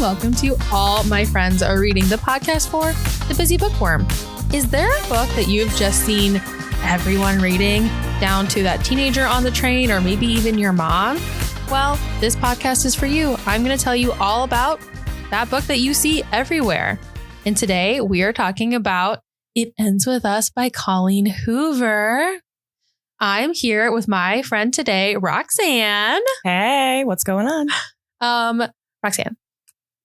welcome to All My Friends Are Reading, the podcast for the busy bookworm. Is there a book that you've just seen everyone reading, down to that teenager on the train or maybe even your mom? Well, this podcast is for you. I'm going to tell you all about that book that you see everywhere. And today we are talking about It Ends With Us by Colleen Hoover. I'm here with my friend today, Roxanne. Hey, what's going on? Roxanne.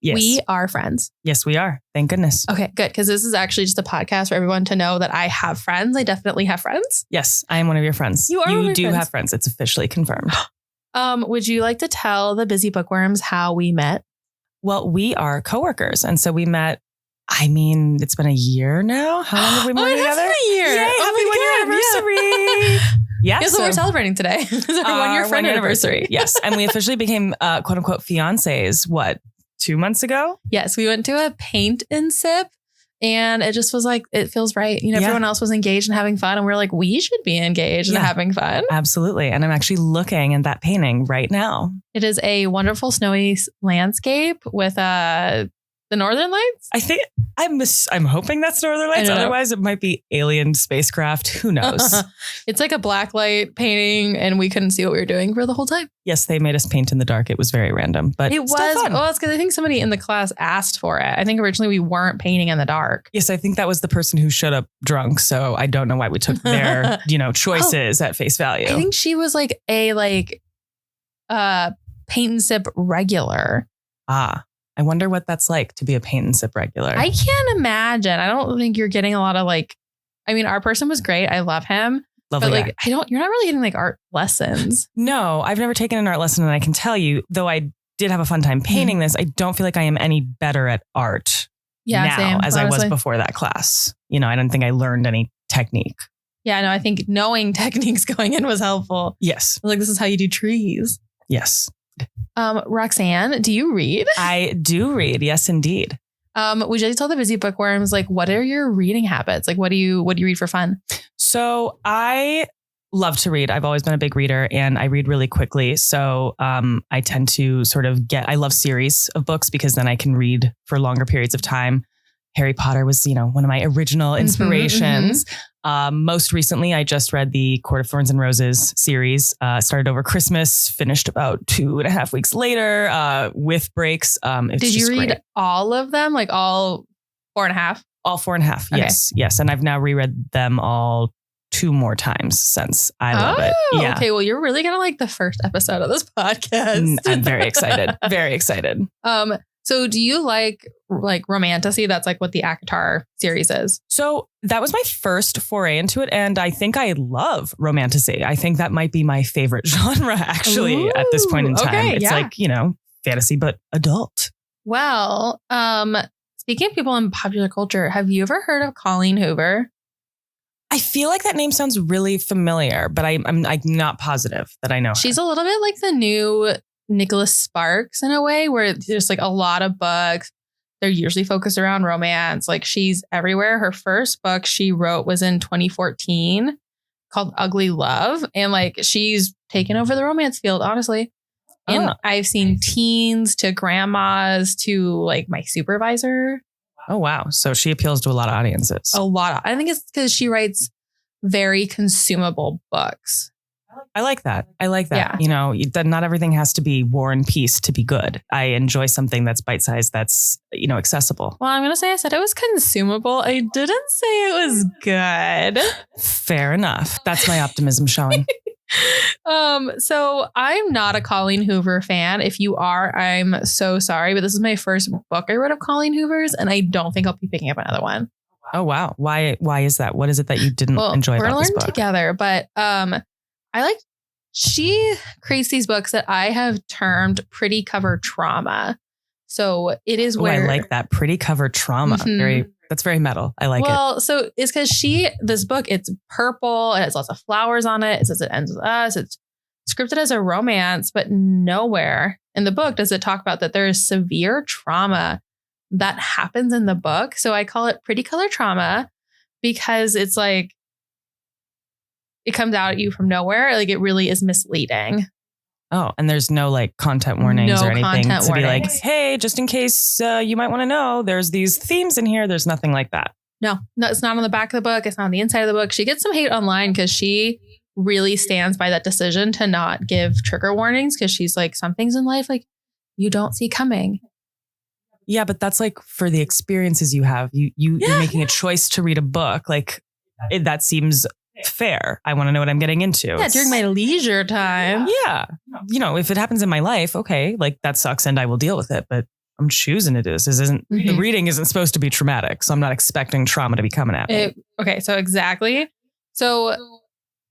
Yes. We are friends. Yes, we are. Thank goodness. Okay, good. Because this is actually just a podcast for everyone to know that I have friends. I definitely have friends. Yes, I am one of your friends. You are one of your do friends. have friends. It's officially confirmed. Would you like to tell the busy bookworms how we met? Well, we are coworkers. And so we met, it's been a year now. How long have we been working together? It's been a year. Yay, happy 1 year anniversary. Yeah. Guess what we're celebrating today? It's our 1 year friend anniversary. Yes. And we officially became quote unquote fiancés, 2 months ago? Yes. We went to a paint and sip and it just was like, it feels right. Everyone else was engaged and having fun. And we're like, we should be engaged and having fun. Absolutely. And I'm actually looking at that painting right now. It is a wonderful snowy landscape with the Northern Lights. I think I'm hoping that's Northern Lights. Otherwise, it might be alien spacecraft. Who knows? It's like a black light painting, and we couldn't see what we were doing for the whole time. Yes, they made us paint in the dark. It was very random, but it was. Fun. Well, it's because I think somebody in the class asked for it. I think originally we weren't painting in the dark. Yes, I think that was the person who showed up drunk. So I don't know why we took their, choices at face value. I think she was like a paint and sip regular. I wonder what that's like to be a paint and sip regular. I can't imagine. I don't think you're getting a lot of our person was great. I love him. Lovely but guy. you're not really getting art lessons. No, I've never taken an art lesson. And I can tell you, though I did have a fun time painting this, I don't feel like I am any better at art now same, as honestly. I was before that class. I don't think I learned any technique. Yeah, no, I think knowing techniques going in was helpful. Yes. This is how you do trees. Yes. Roxanne, do you read? I do read. Yes, indeed. Would you like to tell the busy bookworms, what are your reading habits? What do you read for fun? So I love to read. I've always been a big reader and I read really quickly. So I tend to I love series of books because then I can read for longer periods of time. Harry Potter was, one of my original inspirations. Most recently, I just read the Court of Thorns and Roses series, started over Christmas, finished about 2.5 weeks later with breaks. Did you read all of them? All 4.5? All 4.5. Okay. Yes. And I've now reread them all 2 more times since. I love it. Yeah. Okay. Well, you're really going to like the first episode of this podcast. I'm very excited. Very excited. So do you like romantasy? That's what the ACOTAR series is. So that was my first foray into it. And I think I love romantasy. I think that might be my favorite genre, actually, at this point in time. Okay, it's fantasy, but adult. Well, speaking of people in popular culture, have you ever heard of Colleen Hoover? I feel like that name sounds really familiar, but I'm not positive that I know her. She's a little bit like the new Nicholas Sparks in a way, where there's a lot of books. They're usually focused around romance. She's everywhere. Her first book she wrote was in 2014 called Ugly Love. And she's taken over the romance field, honestly. And I've seen teens to grandmas to my supervisor. Oh, wow. So she appeals to a lot of audiences. A lot. I think it's because she writes very consumable books. I like that. Yeah. That not everything has to be War and Peace to be good. I enjoy something that's bite-sized, that's, accessible. Well, I'm going to say I said it was consumable. I didn't say it was good. Fair enough. That's my optimism showing. So I'm not a Colleen Hoover fan. If you are, I'm so sorry, but this is my first book I read of Colleen Hoover's, and I don't think I'll be picking up another one. Oh, wow. Why is that? What is it that you didn't enjoy about this book? We're learning together, but she creates these books that I have termed pretty cover trauma. So it is where I like that pretty cover trauma. Mm-hmm. That's very metal. I like it. Well, so it's because this book, it's purple. It has lots of flowers on it. It says It Ends With Us. It's scripted as a romance, but nowhere in the book does it talk about that there is severe trauma that happens in the book. So I call it pretty color trauma because it's it comes out at you from nowhere. It really is misleading. Oh, and there's no like content warnings or anything to be like, warnings. hey, just in case you might want to know, there's these themes in here. There's nothing like that. No, it's not on the back of the book. It's not on the inside of the book. She gets some hate online because she really stands by that decision to not give trigger warnings because she's like, some things in life, like you don't see coming. Yeah, but that's like for the experiences you have. You're making a choice to read a book. Like that seems fair. I want to know what I'm getting into. Yeah, during my leisure time. Yeah. You know, if it happens in my life, okay, like that sucks and I will deal with it. But I'm choosing to do this. The reading isn't supposed to be traumatic. So I'm not expecting trauma to be coming at me. Okay, so exactly. So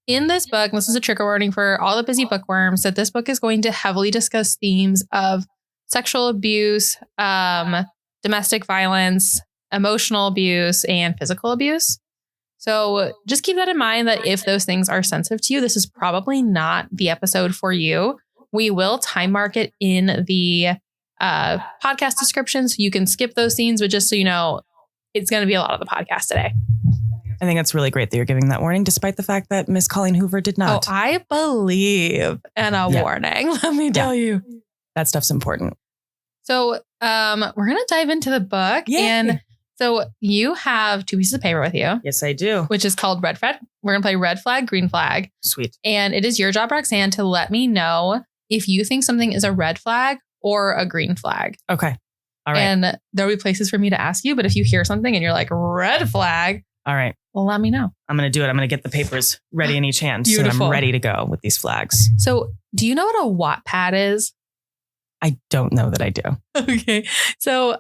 in this book, this is a trigger warning for all the busy bookworms, that this book is going to heavily discuss themes of sexual abuse, domestic violence, emotional abuse, and physical abuse. So just keep that in mind that if those things are sensitive to you, this is probably not the episode for you. We will time mark it in the podcast description so you can skip those scenes, but just so you know, it's going to be a lot of the podcast today. I think that's really great that you're giving that warning, despite the fact that Miss Colleen Hoover did not. Oh, I believe in a warning. Let me tell you. That stuff's important. So we're going to dive into the book. Yay. And so you have 2 pieces of paper with you. Yes, I do. Which is called Red Flag. We're going to play red flag, green flag. Sweet. And it is your job, Roxanne, to let me know if you think something is a red flag or a green flag. Okay. All right. And there'll be places for me to ask you. But if you hear something and you're like, red flag. All right. Well, let me know. I'm going to do it. I'm going to get the papers ready in each hand. Beautiful. So I'm ready to go with these flags. So do you know what a Wattpad is? I don't know that I do. Okay. So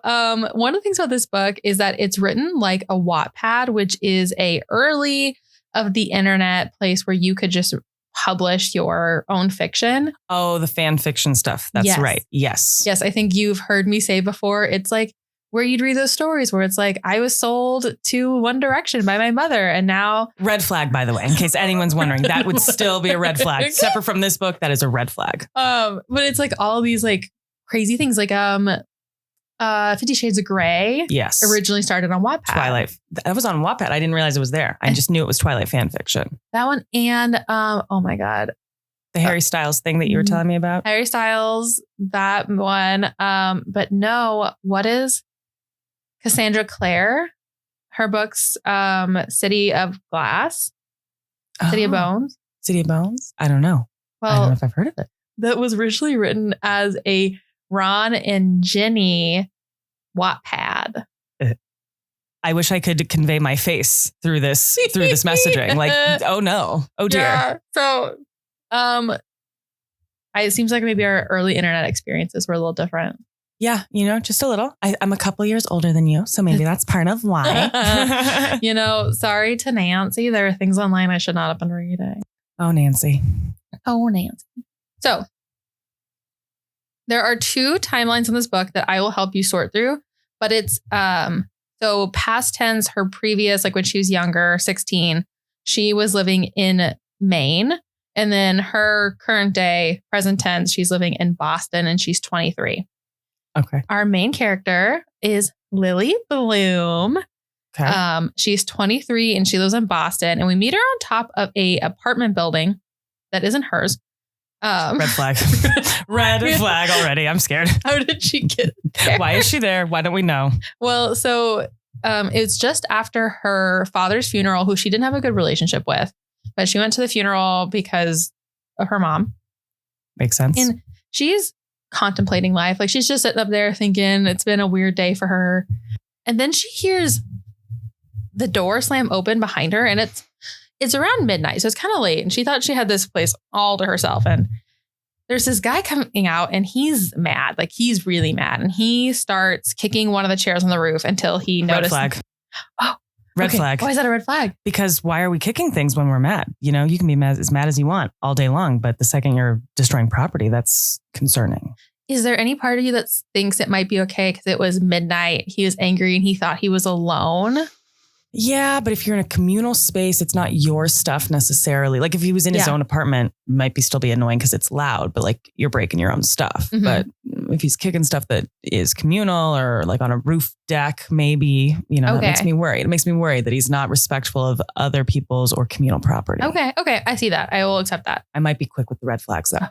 one of the things about this book is that it's written like a Wattpad, which is a early of the internet place where you could just publish your own fiction. Oh, the fan fiction stuff. That's right. Yes. Yes. I think you've heard me say before, it's like where you'd read those stories where it's like, I was sold to One Direction by my mother and now... Red flag, by the way, in case anyone's wondering, that would still be a red flag. Separate from this book, that is a red flag. But it's like all these like crazy things like 50 Shades of Grey. Yes. Originally started on Wattpad. Twilight. That was on Wattpad. I didn't realize it was there. I just knew it was Twilight fan fiction. That one. And oh my God. The Harry Styles thing that you were telling me about. Harry Styles, that one. But no, what is Cassandra Clare? Her books, City of Glass, City of Bones. City of Bones? I don't know. Well, I don't know if I've heard of it. That was originally written as a Ron and Ginny Wattpad. I wish I could convey my face through this messaging. Like, oh no. Oh dear. Yeah. So it seems like maybe our early internet experiences were a little different. Yeah, just a little. I'm a couple years older than you, so maybe that's part of why. Sorry to Nancy. There are things online I should not have been reading. Oh, Nancy. Oh, Nancy. So there are 2 timelines in this book that I will help you sort through, but it's so past tense, her previous, like when she was younger, 16, she was living in Maine. And then her current day, present tense, she's living in Boston and she's 23. Okay. Our main character is Lily Bloom. Okay. She's 23 and she lives in Boston. And we meet her on top of a apartment building that isn't hers. Red flag. Red flag already. I'm scared. How did she get there? Why is she there? Why don't we know? Well, so it's just after her father's funeral, who she didn't have a good relationship with, but she went to the funeral because of her mom. Makes sense. And she's contemplating life. Like she's just sitting up there thinking it's been a weird day for her. And then she hears the door slam open behind her and it's around midnight. So it's kind of late. And she thought she had this place all to herself. And there's this guy coming out and he's mad. Like he's really mad. And he starts kicking one of the chairs on the roof until he noticed. Red flag. Oh, red flag. Why is that a red flag? Because why are we kicking things when we're mad? You can be mad as you want all day long. But the second you're destroying property, that's concerning. Is there any part of you that thinks it might be okay because it was midnight, he was angry and he thought he was alone? Yeah, but if you're in a communal space, it's not your stuff necessarily. Like if he was in his own apartment, it might still be annoying because it's loud, but like you're breaking your own stuff. Mm-hmm. But if he's kicking stuff that is communal or like on a roof deck, maybe, that makes me worried. It makes me worried that he's not respectful of other people's or communal property. Okay. I see that. I will accept that. I might be quick with the red flags though.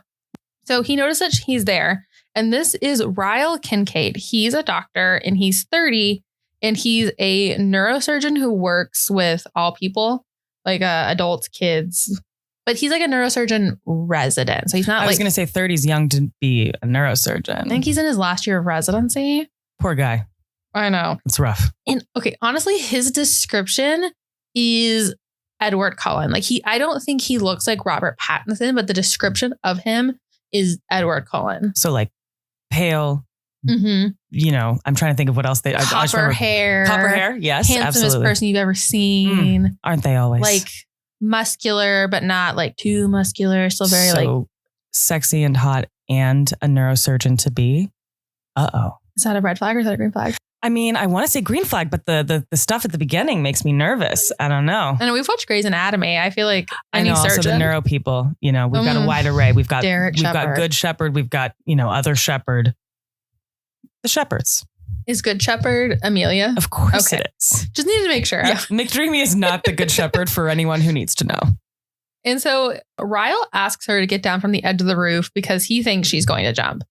So he noticed that he's there. And this is Ryle Kincaid. He's a doctor and he's 30 and he's a neurosurgeon who works with all people, like adults, kids. But he's like a neurosurgeon resident. So he's not I was going to say 30 is young to be a neurosurgeon. I think he's in his last year of residency. Poor guy. I know. It's rough. And okay, honestly, his description is Edward Cullen. Like I don't think he looks like Robert Pattinson, but the description of him is Edward Cullen. So like pale, I'm trying to think of what else they... Copper hair. Copper hair, yes, handsomest absolutely. person you've ever seen. Aren't they always? Like muscular, but not like too muscular. Still very like... sexy and hot and a neurosurgeon to be. Uh-oh. Is that a red flag or is that a green flag? I mean, I want to say green flag, but the stuff at the beginning makes me nervous. I don't know. And we've watched Grey's Anatomy. I feel like any also surgeon. the neuro people, we've got a wide array. We've got Good Shepherd. We've got, other Shepherd. The Shepherds. Is Good Shepherd Amelia? Of course it is. Just needed to make sure. Yeah, McDreamy is not the Good Shepherd for anyone who needs to know. And so Ryle asks her to get down from the edge of the roof because he thinks she's going to jump.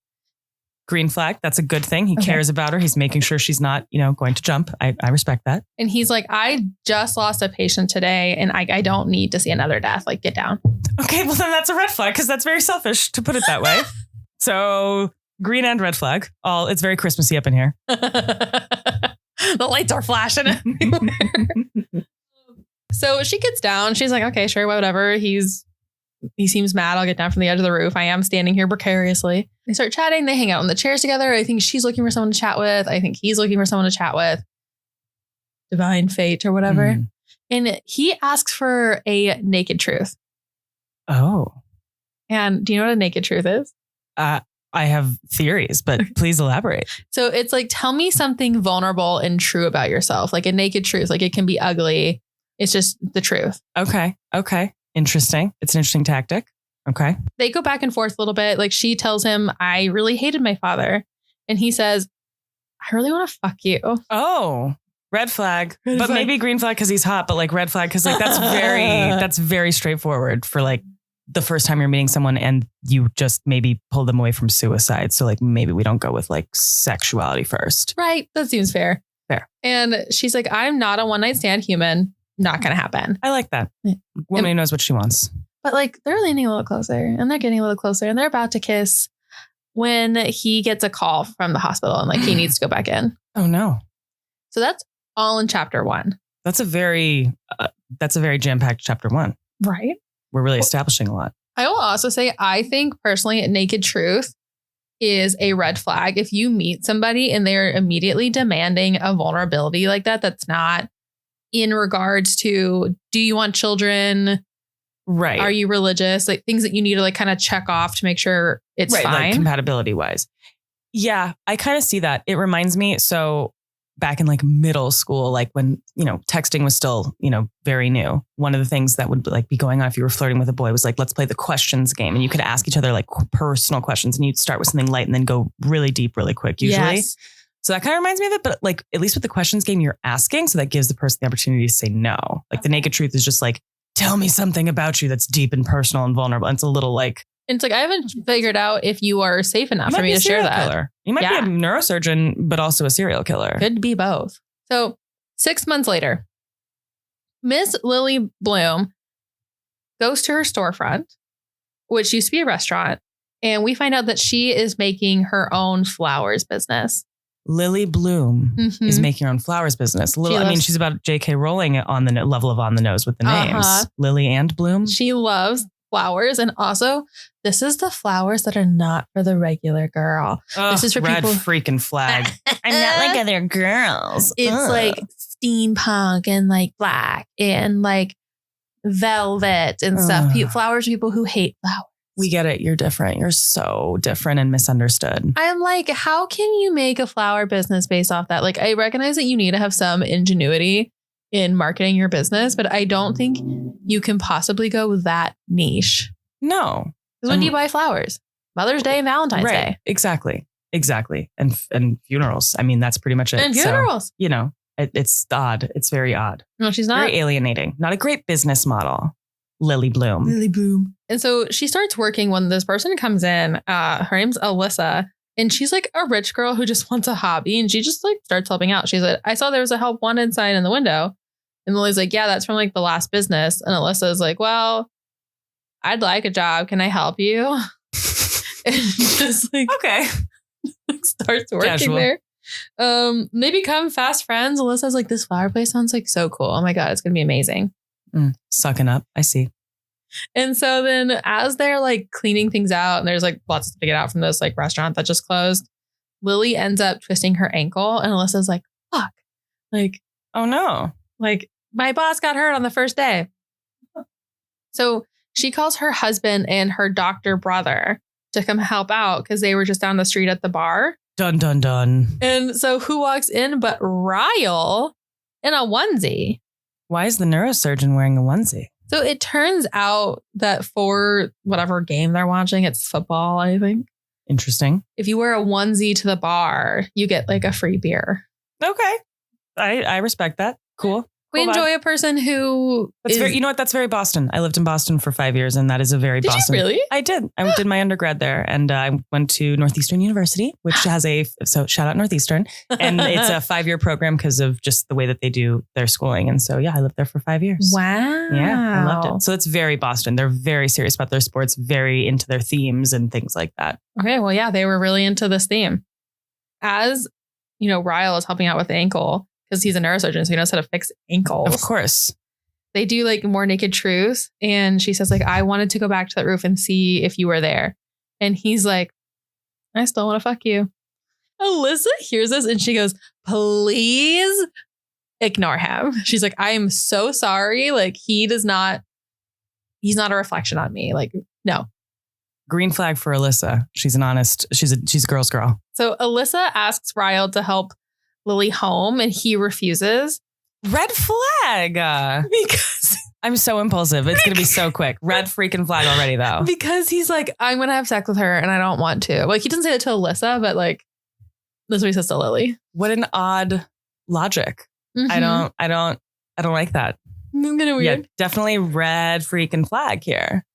Green flag. That's a good thing. He cares about her. He's making sure she's not, going to jump. I respect that. And he's like, I just lost a patient today and I don't need to see another death. Like, get down. Okay, well, then that's a red flag because that's very selfish to put it that way. So green and red flag. It's very Christmassy up in here. The lights are flashing everywhere. So she gets down. She's like, okay, sure, whatever. He seems mad. I'll get down from the edge of the roof. I am standing here precariously. They start chatting. They hang out in the chairs together. I think she's looking for someone to chat with. I think he's looking for someone to chat with. Divine fate or whatever. And he asks for a naked truth. Oh. And do you know what a naked truth is? I have theories, but please elaborate. So it's like, tell me something vulnerable and true about yourself. Like a naked truth. Like it can be ugly. It's just the truth. Okay. Interesting. It's an interesting tactic. Okay. They go back and forth a little bit. Like she tells him, I really hated my father. And he says, I really want to fuck you. Oh, red flag. But maybe green flag because he's hot, but like red flag because like that's very straightforward for like the first time you're meeting someone and you just maybe pull them away from suicide. So like maybe we don't go with like sexuality first. Right. That seems fair. Fair. And she's like, I'm not a one night stand human. Not going to happen. I like that. Woman who knows what she wants. But like they're leaning a little closer and they're getting a little closer and they're about to kiss when he gets a call from the hospital and like he needs to go back in. Oh no. So that's all in chapter 1. That's a very jam-packed chapter 1. Right. We're really establishing a lot. I will also say, I think personally, naked truth is a red flag. If you meet somebody and they're immediately demanding a vulnerability like that, that's not in regards to, do you want children? Right. Are you religious? Like things that you need to like kind of check off to make sure it's fine. Like compatibility wise. Yeah, I kind of see that. It reminds me. So back in like middle school, like when, texting was still, very new. One of the things that would like be going on if you were flirting with a boy was like, let's play the questions game. And you could ask each other like personal questions and you'd start with something light and then go really deep, really quick usually. Yes. So that kind of reminds me of it, but like at least with the questions game, you're asking. So that gives the person the opportunity to say no. Like the naked truth is just like, tell me something about you that's deep and personal and vulnerable. And it's a little like, it's like, I haven't figured out if you are safe enough for me to share that. Killer. You might be a neurosurgeon, but also a serial killer. Could be both. So 6 months later, Miss Lily Bloom goes to her storefront, which used to be a restaurant. And we find out that she is making her own flowers business. Lily Bloom is making her own flowers business. She's about J.K. Rowling on the level of on the nose with the names. Lily and Bloom. She loves flowers. And also, this is the flowers that are not for the regular girl. This is for red people. Freaking flag. I'm not like other girls. It's like steampunk and like black and like velvet and stuff. Flowers are people who hate flowers. We get it. You're different. You're so different and misunderstood. I'm like, how can you make a flower business based off that? Like, I recognize that you need to have some ingenuity in marketing your business, but I don't think you can possibly go that niche. No. Because when do you buy flowers? Mother's Day and Valentine's Day. Exactly. And funerals. I mean, that's pretty much it. And funerals. So, it's odd. It's very odd. No, she's not. Very alienating. Not a great business model. Lily Bloom. Lily Bloom. And so she starts working when this person comes in. Her name's Alyssa. And she's like a rich girl who just wants a hobby. And she just like starts helping out. She's like, I saw there was a help wanted sign in the window. And Lily's like, yeah, that's from like the last business. And Alyssa's like, well, I'd like a job. Can I help you? And just like, Okay. starts working Casual. there. They become fast friends. Alyssa's like, this flower place sounds like so cool. Oh my God, it's going to be amazing. Sucking up. I see. And so then as they're like cleaning things out and there's like lots to get out from this like restaurant that just closed, Lily ends up twisting her ankle and Alyssa's like, fuck. Like, Oh no. like my boss got hurt on the first day. So she calls her husband and her doctor brother to come help out because they were just down the street at the bar. Dun, dun, dun. And so who walks in but Ryle in a onesie? Why is the neurosurgeon wearing a onesie? So it turns out that for whatever game they're watching, it's football, I think. Interesting. If you wear a onesie to the bar, you get like a free beer. Okay. I respect that. Cool. We Cool enjoy a person who That's is... very, you know what? That's very Boston. I lived in Boston for 5 years, and that is a very Did Boston. you really? I did. I did my undergrad there, and I went to Northeastern University, which has so shout out Northeastern, and it's a 5-year program because of just the way that they do their schooling. And so, yeah, I lived there for 5 years. Wow. Yeah, I loved it. So it's very Boston. They're very serious about their sports, very into their themes and things like that. Okay, well, yeah, they were really into this theme. As, you know, Ryle is helping out with the ankle because he's a neurosurgeon, so he knows how to fix ankles. Of course. They do like more naked truths. And she says like, I wanted to go back to that roof and see if you were there. And he's like, I still want to fuck you. Alyssa hears this and she goes, please ignore him. She's like, I am so sorry. Like he's not a reflection on me. Like, no. Green flag for Alyssa. She's a girl's girl. So Alyssa asks Ryle to help Lily home and he refuses. Red flag. Because I'm so impulsive. It's going to be so quick. Red freaking flag already, though. Because he's like, I'm going to have sex with her and I don't want to. Like, he doesn't say that to Alyssa, but like, that's what he says to Lily. What an odd logic. Mm-hmm. I don't like that. It's kind of weird. Yeah, definitely red freaking flag here.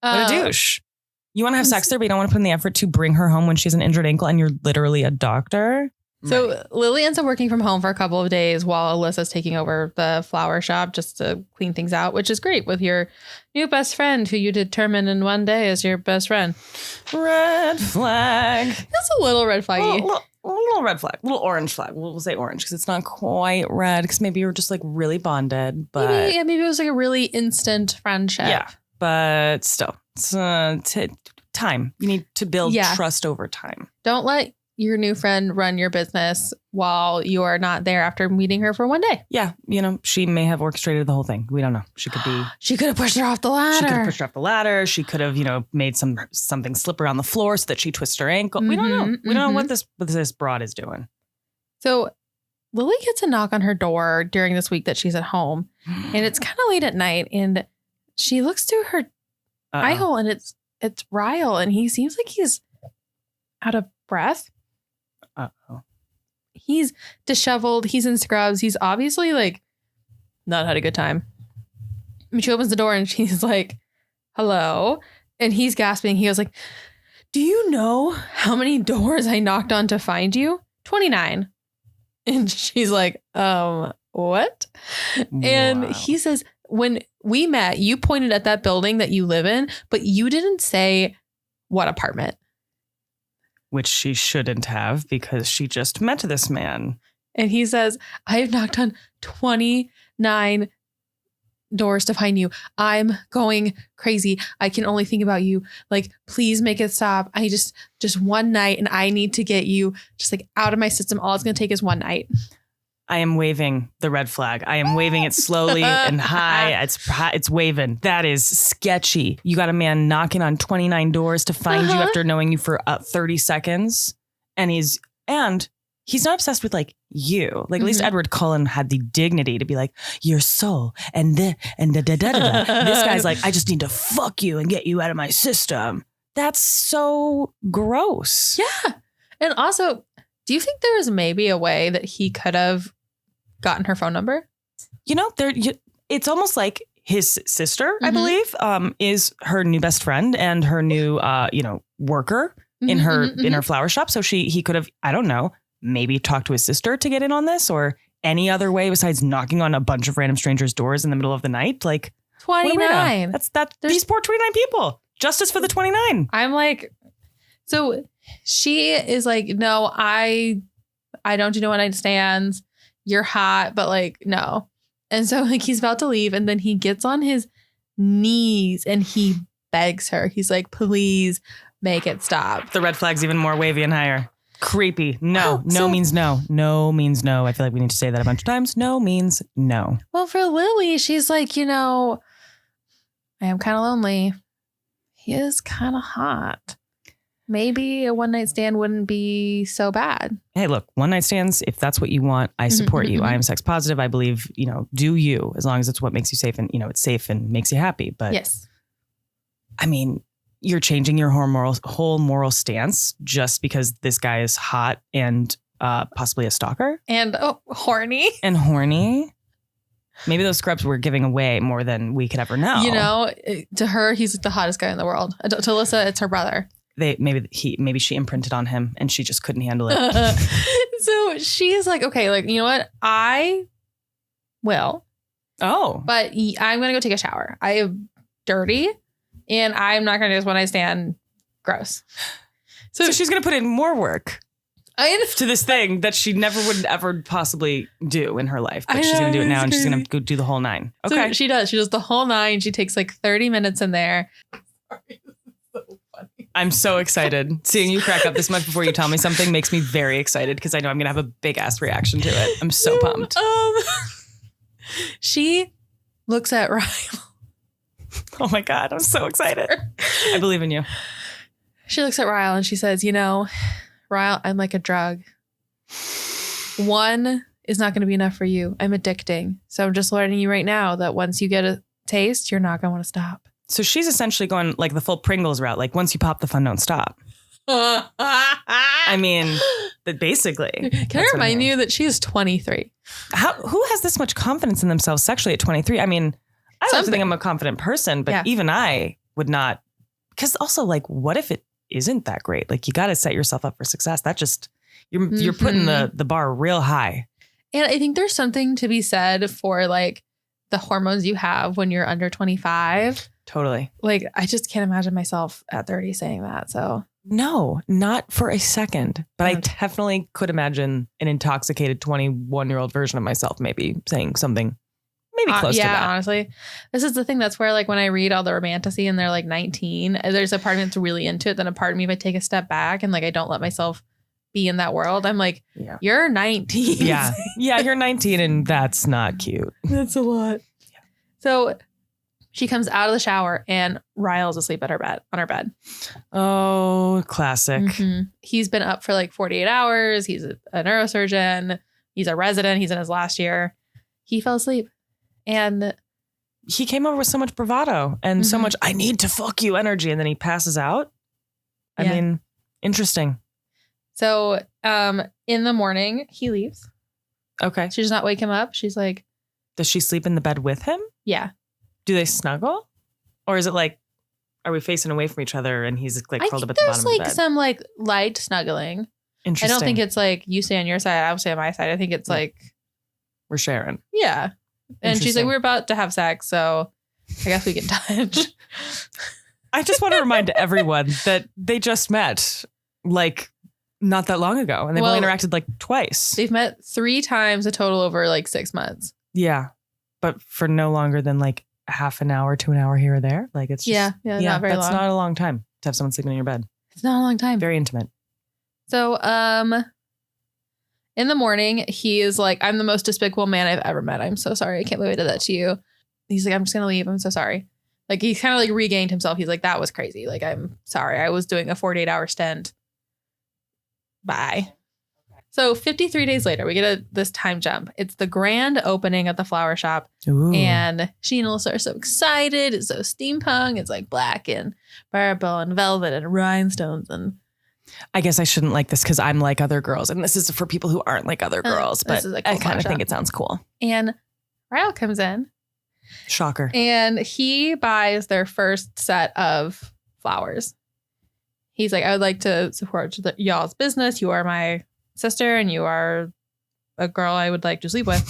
What a douche. You want to have sex there, but you don't want to put in the effort to bring her home when she's an injured ankle and you're literally a doctor. So Right. Lily ends up working from home for a couple of days while Alyssa's taking over the flower shop just to clean things out, which is great with your new best friend who you determine in one day as your best friend. Red flag. That's a little red flaggy. Little red flag. Little orange flag. We'll say orange because it's not quite red because maybe you're just like really bonded. But Maybe it was like a really instant friendship. yeah, but still, it's time. You need to build trust over time. Don't let your new friend run your business while you are not there after meeting her for one day. Yeah, she may have orchestrated the whole thing. We don't know. She could be. She could have pushed her off the ladder. She could have pushed her off the ladder. She could have, made something slip around the floor so that she twists her ankle. We don't know. We don't know what this broad is doing. So Lily gets a knock on her door during this week that she's at home, and it's kind of late at night, and she looks through her eye hole, and it's Ryle, and he seems like he's out of breath. Uh-oh. He's disheveled. He's in scrubs. He's obviously like not had a good time. I mean, she opens the door and she's like, hello. And he's gasping. He goes like, do you know how many doors I knocked on to find you? 29. And she's like, what? And he says, when we met, you pointed at that building that you live in, but you didn't say what apartment. Which she shouldn't have because she just met this man. And he says, I've knocked on 29 doors to find you. I'm going crazy. I can only think about you. Like, please make it stop. I just one night and I need to get you just like out of my system. All it's going to take is one night. I am waving the red flag. I am waving it slowly and high. It's waving. That is sketchy. You got a man knocking on 29 doors to find you after knowing you for 30 seconds. And he's not obsessed with like you. Like at least Edward Cullen had the dignity to be like, your soul and da da da da. This guy's like, I just need to fuck you and get you out of my system. That's so gross. Yeah. And also, do you think there is maybe a way that he could have gotten her phone number? It's almost like his sister, I believe, is her new best friend and her new, worker in her flower shop. So he could have, I don't know, maybe talked to his sister to get in on this, or any other way besides knocking on a bunch of random strangers' doors in the middle of the night. Like 29. These poor 29 people. Justice for the 29. I'm like, so she is like, no, I don't do one night stands. You're hot, but like, no. And so like he's about to leave, and then he gets on his knees and he begs her. He's like, please make it stop. The red flag's even more wavy and higher. Creepy. No means no. No means no. I feel like we need to say that a bunch of times. No means no. Well, for Lily, she's like, I am kind of lonely. He is kind of hot. Maybe a one night stand wouldn't be so bad. Hey, look, one night stands, if that's what you want, I support you. I am sex positive. I believe, do you, as long as it's what makes you safe and, it's safe and makes you happy. But yes, I mean, you're changing your whole moral stance just because this guy is hot and possibly a stalker. And horny. And horny. Maybe those scrubs were giving away more than we could ever know. To her, he's the hottest guy in the world. To Alyssa, it's her brother. Maybe she imprinted on him and she just couldn't handle it. So she's like, okay, like, you know what? I will. Oh. But I'm going to go take a shower. I am dirty and I'm not going to do this when I stand gross. So she's going to put in more work to this thing that she never would ever possibly do in her life. But she's going to do it now and she's going to go do the whole 9. Okay. So she does. She does the whole 9. She takes like 30 minutes in there. I'm so excited. Seeing you crack up this much before you tell me something makes me very excited because I know I'm going to have a big ass reaction to it. I'm so pumped. She looks at Ryle. Oh my God. I'm so excited. I believe in you. She looks at Ryle and she says, Ryle, I'm like a drug. One is not going to be enough for you. I'm addicting. So I'm just learning you right now that once you get a taste, you're not going to want to stop. So she's essentially going like the full Pringles route. Like once you pop the fun, don't stop. I mean, basically. Can I remind you that she is 23? Who has this much confidence in themselves sexually at 23? I mean, I don't think I'm a confident person, but even I would not. Because also, like, what if it isn't that great? Like, you got to set yourself up for success. That just, you're putting the bar real high. And I think there's something to be said for like the hormones you have when you're under 25. Totally. Like, I just can't imagine myself at 30 saying that. So no, not for a second. But I definitely could imagine an intoxicated 21-year-old version of myself maybe saying something maybe close to that. Yeah, honestly. This is the thing. That's where like when I read all the romantasy and they're like 19, there's a part of me that's really into it. Then a part of me, if I take a step back and like I don't let myself be in that world, I'm like, you're 19. Yeah. Yeah, you're 19 and that's not cute. That's a lot. Yeah. So she comes out of the shower and Ryle's asleep on her bed. Oh, classic. Mm-hmm. He's been up for like 48 hours. He's a neurosurgeon. He's a resident. He's in his last year. He fell asleep. And he came over with so much bravado and so much, I need to fuck you energy. And then he passes out. I mean, interesting. So in the morning, he leaves. Okay. She does not wake him up. She's like, does she sleep in the bed with him? Yeah. Do they snuggle? Or is it like, are we facing away from each other and he's like curled up at the bottom of the bed? There's like some like light snuggling. Interesting. I don't think it's like you stay on your side, I'll stay on my side. I think it's like we're sharing. Yeah. And she's like, we're about to have sex, so I guess we can touch. I just want to remind everyone that they just met like not that long ago and they've only interacted like twice. They've met 3 times a total over like 6 months. Yeah. But for no longer than like half an hour to an hour here or there. Like it's just, not very long. That's not a long time to have someone sleeping in your bed. It's not a long time. Very intimate. So, in the morning, he is like, I'm the most despicable man I've ever met. I'm so sorry. I can't believe I did that to you. He's like, I'm just going to leave. I'm so sorry. Like, he's kind of like regained himself. He's like, that was crazy. Like, I'm sorry. I was doing a 48-hour stint. Bye. So 53 days later, we get this time jump. It's the grand opening at the flower shop. Ooh. And she and Alyssa are so excited. It's so steampunk. It's like black and purple and velvet and rhinestones. And I guess I shouldn't like this because I'm like other girls. And this is for people who aren't like other girls. But I kind of think it sounds cool. And Ryle comes in Shocker. And he buys their first set of flowers. He's like, I would like to support y'all's business. You are my sister and you are a girl I would like to sleep with.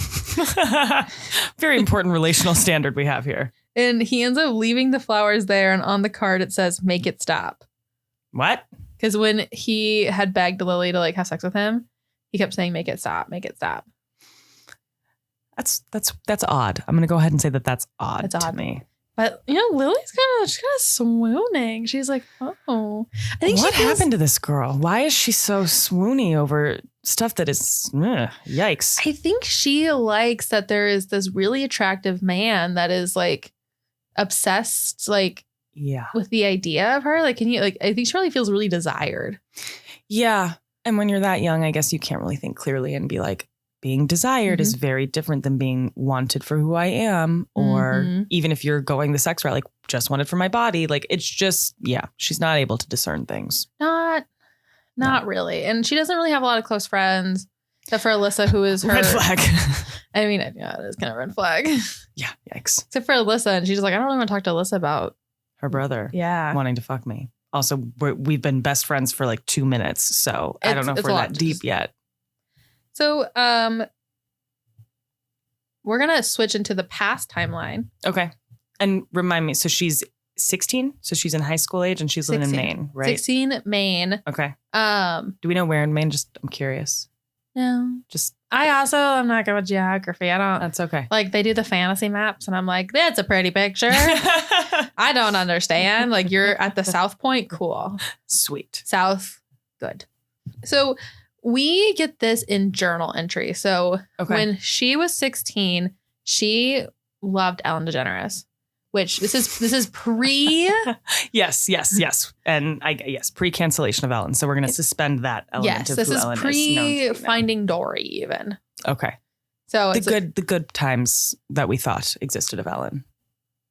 Very important relational standard we have here. And he ends up leaving the flowers there. And on the card, it says, make it stop. What? Because when he had begged Lily to like have sex with him, he kept saying, make it stop, make it stop. That's odd. I'm going to go ahead and say that that's odd to me. But, you know, Lily's kind of swooning. She's like, oh. I think what happened to this girl? Why is she so swoony over stuff that is, yikes. I think she likes that there is this really attractive man that is like obsessed, like, with the idea of her. Like, I think she really feels really desired. Yeah. And when you're that young, I guess you can't really think clearly and be like, being desired is very different than being wanted for who I am. Or even if you're going the sex route, like just wanted for my body. Like it's just, she's not able to discern things. Not really. And she doesn't really have a lot of close friends except for Alyssa, who is her. Red flag. I mean, it is kind of red flag. Yeah, yikes. Except for Alyssa. And she's like, I don't really want to talk to Alyssa about her brother. Yeah. Wanting to fuck me. Also, we've been best friends for like 2 minutes. So I don't know if we're that deep yet. So we're going to switch into the past timeline. Okay. And remind me, so she's 16? So she's in high school age and she's living in Maine, right? 16, Maine. Okay. Do we know where in Maine? Just, I'm curious. No. I'm not good with geography. I don't. That's okay. Like they do the fantasy maps and I'm like, that's a pretty picture. I don't understand. Like you're at the South Point. Cool. Sweet. South. Good. So we get this in journal entry. So when she was 16, she loved Ellen DeGeneres, which this is pre. yes. And pre-cancellation of Ellen. So we're going to suspend that element of who Ellen is. Yes, this is pre-Finding Dory even. Okay. So the good times that we thought existed of Ellen.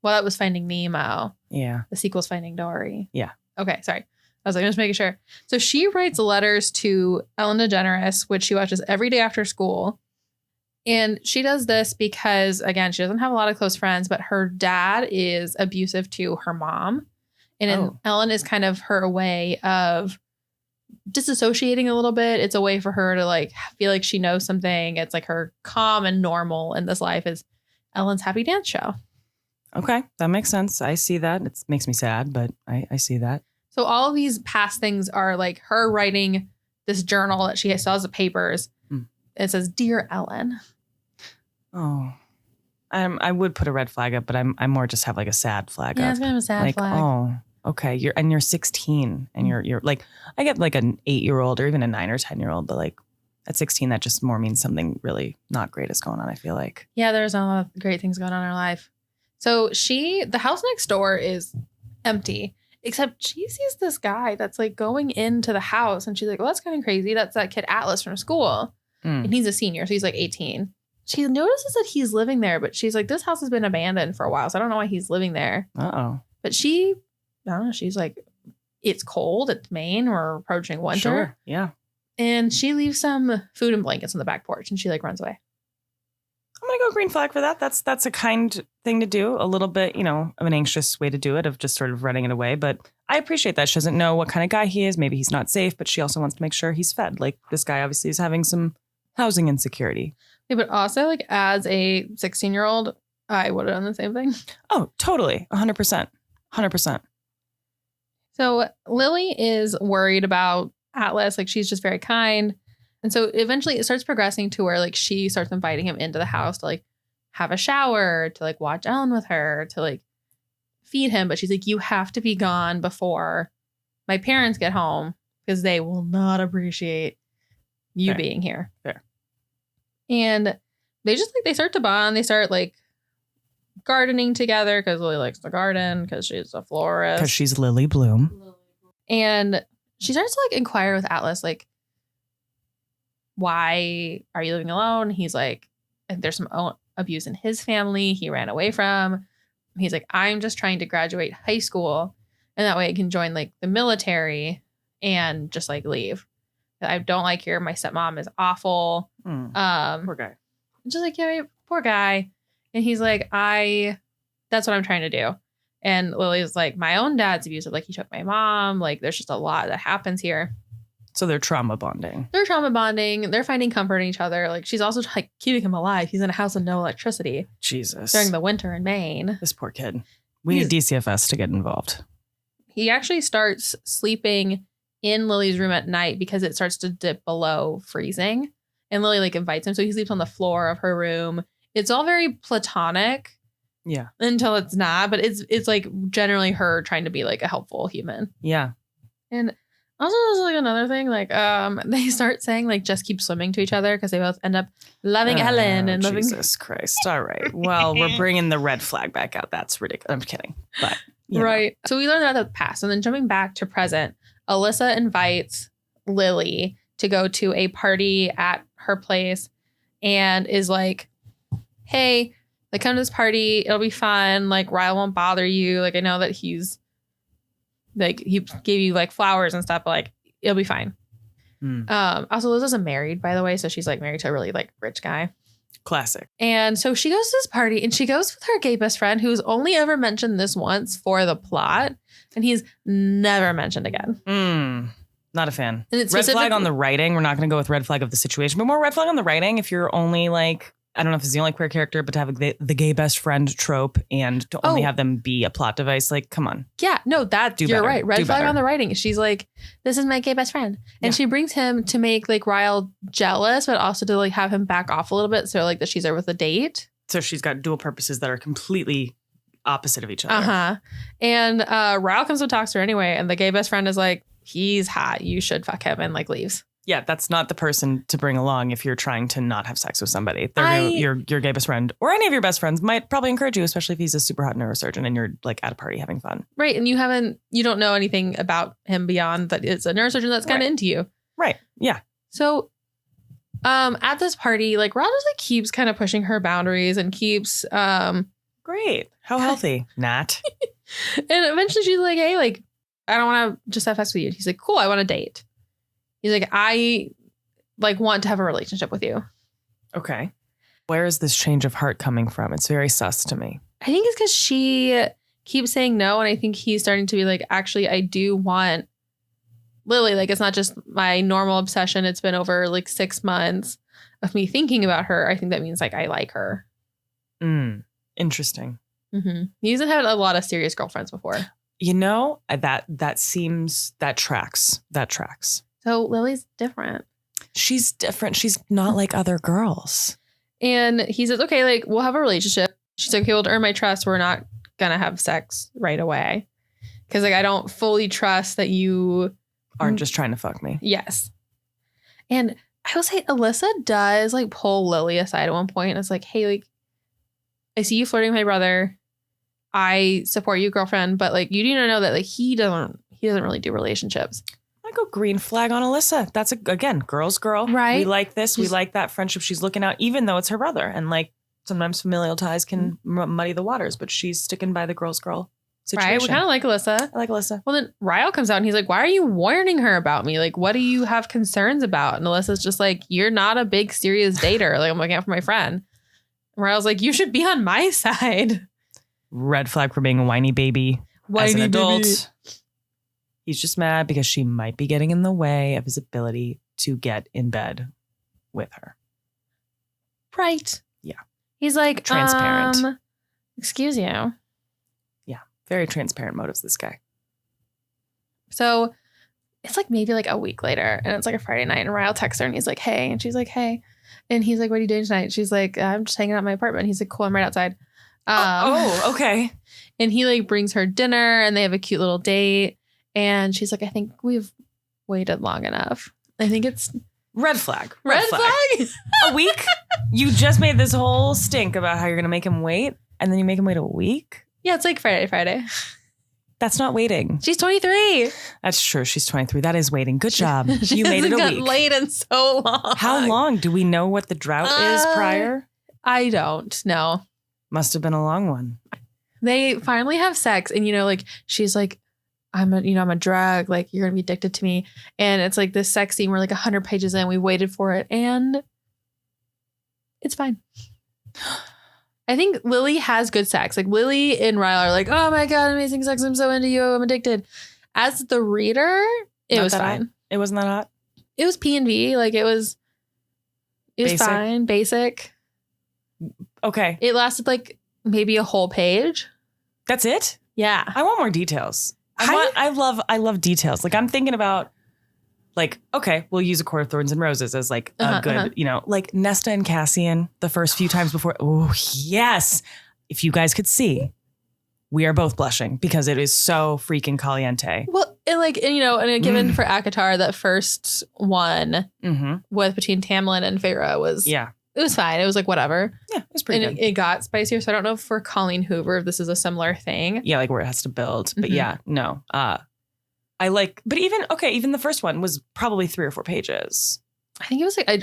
Well, that was Finding Nemo. Yeah. The sequel's Finding Dory. Yeah. Okay, sorry. I was like, just making sure. So she writes letters to Ellen DeGeneres, which she watches every day after school. And she does this because, again, she doesn't have a lot of close friends, but her dad is abusive to her mom. And Ellen is kind of her way of disassociating a little bit. It's a way for her to like feel like she knows something. It's like her calm and normal in this life is Ellen's happy dance show. Okay, that makes sense. I see that. It makes me sad, but I see that. So all of these past things are like her writing this journal that she still has the papers. It says, Dear Ellen. Oh, I would put a red flag up, but I'm more just have like a sad flag up. Yeah, it's kind of a sad flag. Oh, okay. You're 16 and you're like, I get like an 8-year-old or even a 9 or 10-year-old, but like at 16, that just more means something really not great is going on, I feel like. Yeah, there's a lot of great things going on in her life. So the house next door is empty. Except she sees this guy that's like going into the house and she's like, well, that's kind of crazy. That's that kid Atlas from school. And he's a senior. So he's like 18. She notices that he's living there, but she's like, this house has been abandoned for a while. So I don't know why he's living there. Uh-oh. But I don't know. She's like, it's cold. It's Maine. We're approaching winter. Sure. Yeah. And she leaves some food and blankets on the back porch and she like runs away. I'm going to go green flag for that. That's a kind thing to do. A little bit, of an anxious way to do it, of just sort of running it away. But I appreciate that. She doesn't know what kind of guy he is. Maybe he's not safe, but she also wants to make sure he's fed. Like this guy obviously is having some housing insecurity. Yeah, but also like as a 16-year-old, I would have done the same thing. Oh, totally. 100%. 100%. So Lily is worried about Atlas. Like she's just very kind. And so eventually it starts progressing to where like she starts inviting him into the house to like have a shower, to like watch Ellen with her, to like feed him. But she's like, you have to be gone before my parents get home because they will not appreciate you being here. Fair. And they just like, they start to bond. They start like gardening together because Lily likes to garden because she's a florist. Because she's Lily Bloom. And she starts to like inquire with Atlas, like, why are you living alone? He's like, there's some abuse in his family. He ran away from. He's like, I'm just trying to graduate high school. And that way I can join like the military and just like leave. I don't like here. My stepmom is awful. Poor guy. Just like, yeah, poor guy. And he's like, that's what I'm trying to do. And Lily's like, my own dad's abusive. Like, he took my mom. Like, there's just a lot that happens here. So they're trauma bonding. They're trauma bonding. They're finding comfort in each other. Like, she's also like keeping him alive. He's in a house with no electricity. Jesus. During the winter in Maine. This poor kid. We need DCFS to get involved. He actually starts sleeping in Lily's room at night because it starts to dip below freezing. And Lily like invites him. So he sleeps on the floor of her room. It's all very platonic. Yeah. Until it's not. But it's like generally her trying to be like a helpful human. Yeah. And also, there's like another thing, like they start saying like just keep swimming to each other because they both end up loving Ellen and loving. Jesus Christ! All right, well, we're bringing the red flag back out. That's ridiculous. I'm kidding, but right. So we learned about the past, and then jumping back to present, Alyssa invites Lily to go to a party at her place, and is like, "Hey, like come to this party. It'll be fun. Like Ryle won't bother you. Like I know that he's." Like he gave you like flowers and stuff, but like it'll be fine. Also, Liz isn't married, by the way, so she's like married to a really like rich guy. Classic. And so she goes to this party, and she goes with her gay best friend, who's only ever mentioned this once for the plot, and he's never mentioned again. Not a fan. And it's red flag on the writing. We're not going to go with red flag of the situation, but more red flag on the writing. If you're only like, I don't know if it's the only queer character, but to have the gay best friend trope and to only have them be a plot device, like, come on. Yeah, no, you're better. right. Red Do flag better. on the writing. She's like, this is my gay best friend. And she brings him to make like Ryle jealous, but also to like have him back off a little bit. So like that she's there with a date. So she's got dual purposes that are completely opposite of each other. Uh-huh. And Ryle comes and talks to her anyway. And the gay best friend is like, he's hot. You should fuck him, and like leaves. Yeah, that's not the person to bring along if you're trying to not have sex with somebody. Your gay best friend or any of your best friends might probably encourage you, especially if he's a super hot neurosurgeon and you're like at a party having fun. Right. And you don't know anything about him beyond that it's a neurosurgeon that's kind of into you. Right. Yeah. So at this party, like Ryle just like keeps kind of pushing her boundaries and keeps great. How healthy. Nat. And eventually she's like, hey, like, I don't want to just have sex with you. And he's like, cool, I want to date. He's like, I like want to have a relationship with you. Okay. Where is this change of heart coming from? It's very sus to me. I think it's because she keeps saying no. And I think he's starting to be like, actually, I do want Lily. Like, it's not just my normal obsession. It's been over like 6 months of me thinking about her. I think that means like I like her. Interesting. Mm-hmm. He hasn't had a lot of serious girlfriends before. You know, that tracks. That tracks. So Lily's different. She's different. She's not like other girls. And he says, okay, like we'll have a relationship. She's like, okay, well, to earn my trust, we're not going to have sex right away. Because like, I don't fully trust that you aren't just trying to fuck me. Yes. And I will say Alyssa does like pull Lily aside at one point. And it's like, hey, like, I see you flirting with my brother. I support you, girlfriend. But like, you need to know that like, he doesn't really do relationships. I go green flag on Alyssa. That's again, girl's girl. Right. We like this. We like that friendship she's looking out, even though it's her brother. And like sometimes familial ties can muddy the waters, but she's sticking by the girl's girl situation. Right. We kind of like Alyssa. I like Alyssa. Well, then Ryle comes out and he's like, why are you warning her about me? Like, what do you have concerns about? And Alyssa's just like, you're not a big serious dater. Like, I'm looking out for my friend. And Ryle's like, you should be on my side. Red flag for being a whiny baby as an adult. Baby. He's just mad because she might be getting in the way of his ability to get in bed with her. Right. Yeah. He's like, transparent. Excuse you. Yeah. Very transparent motives, this guy. So it's like maybe like a week later and it's like a Friday night and Ryle texts her and he's like, hey. And she's like, hey. And he's like, what are you doing tonight? She's like, I'm just hanging out in my apartment. He's like, cool, I'm right outside. Okay. And he like brings her dinner and they have a cute little date. And she's like, I think we've waited long enough. I think it's red flag. Red flag? A week? You just made this whole stink about how you're going to make him wait. And then you make him wait a week? Yeah, it's like Friday. That's not waiting. She's 23. That's true. She's 23. That is waiting. Good job. You made it a week. Late in so long. How long? Do we know what the drought is prior? I don't know. Must have been a long one. They finally have sex. And, you know, like, she's like, I'm a drug. Like, you're going to be addicted to me. And it's like this sex scene. We're like 100 pages in. We waited for it. And it's fine. I think Lily has good sex. Like Lily and Ryle are like, oh my God, amazing sex. I'm so into you. I'm addicted. As the reader, it was fine. Hot. It wasn't that hot. It was P&V. Like it was fine. Basic. Okay. It lasted like maybe a whole page. That's it? Yeah. I want more details. I love details. Like I'm thinking about like, okay, we'll use A Court of Thorns and Roses as like a good, like Nesta and Cassian the first few times before. Oh, yes. If you guys could see, we are both blushing because it is so freaking caliente. Well, and given for ACOTAR, that first one with between Tamlin and Feyre was, it was fine. It was like whatever. Yeah, it was pretty good. It got spicier. So I don't know if for Colleen Hoover, if this is a similar thing. Yeah, like where it has to build. But yeah, no. I like, but even the first one was probably 3 or 4 pages. I think it was like, I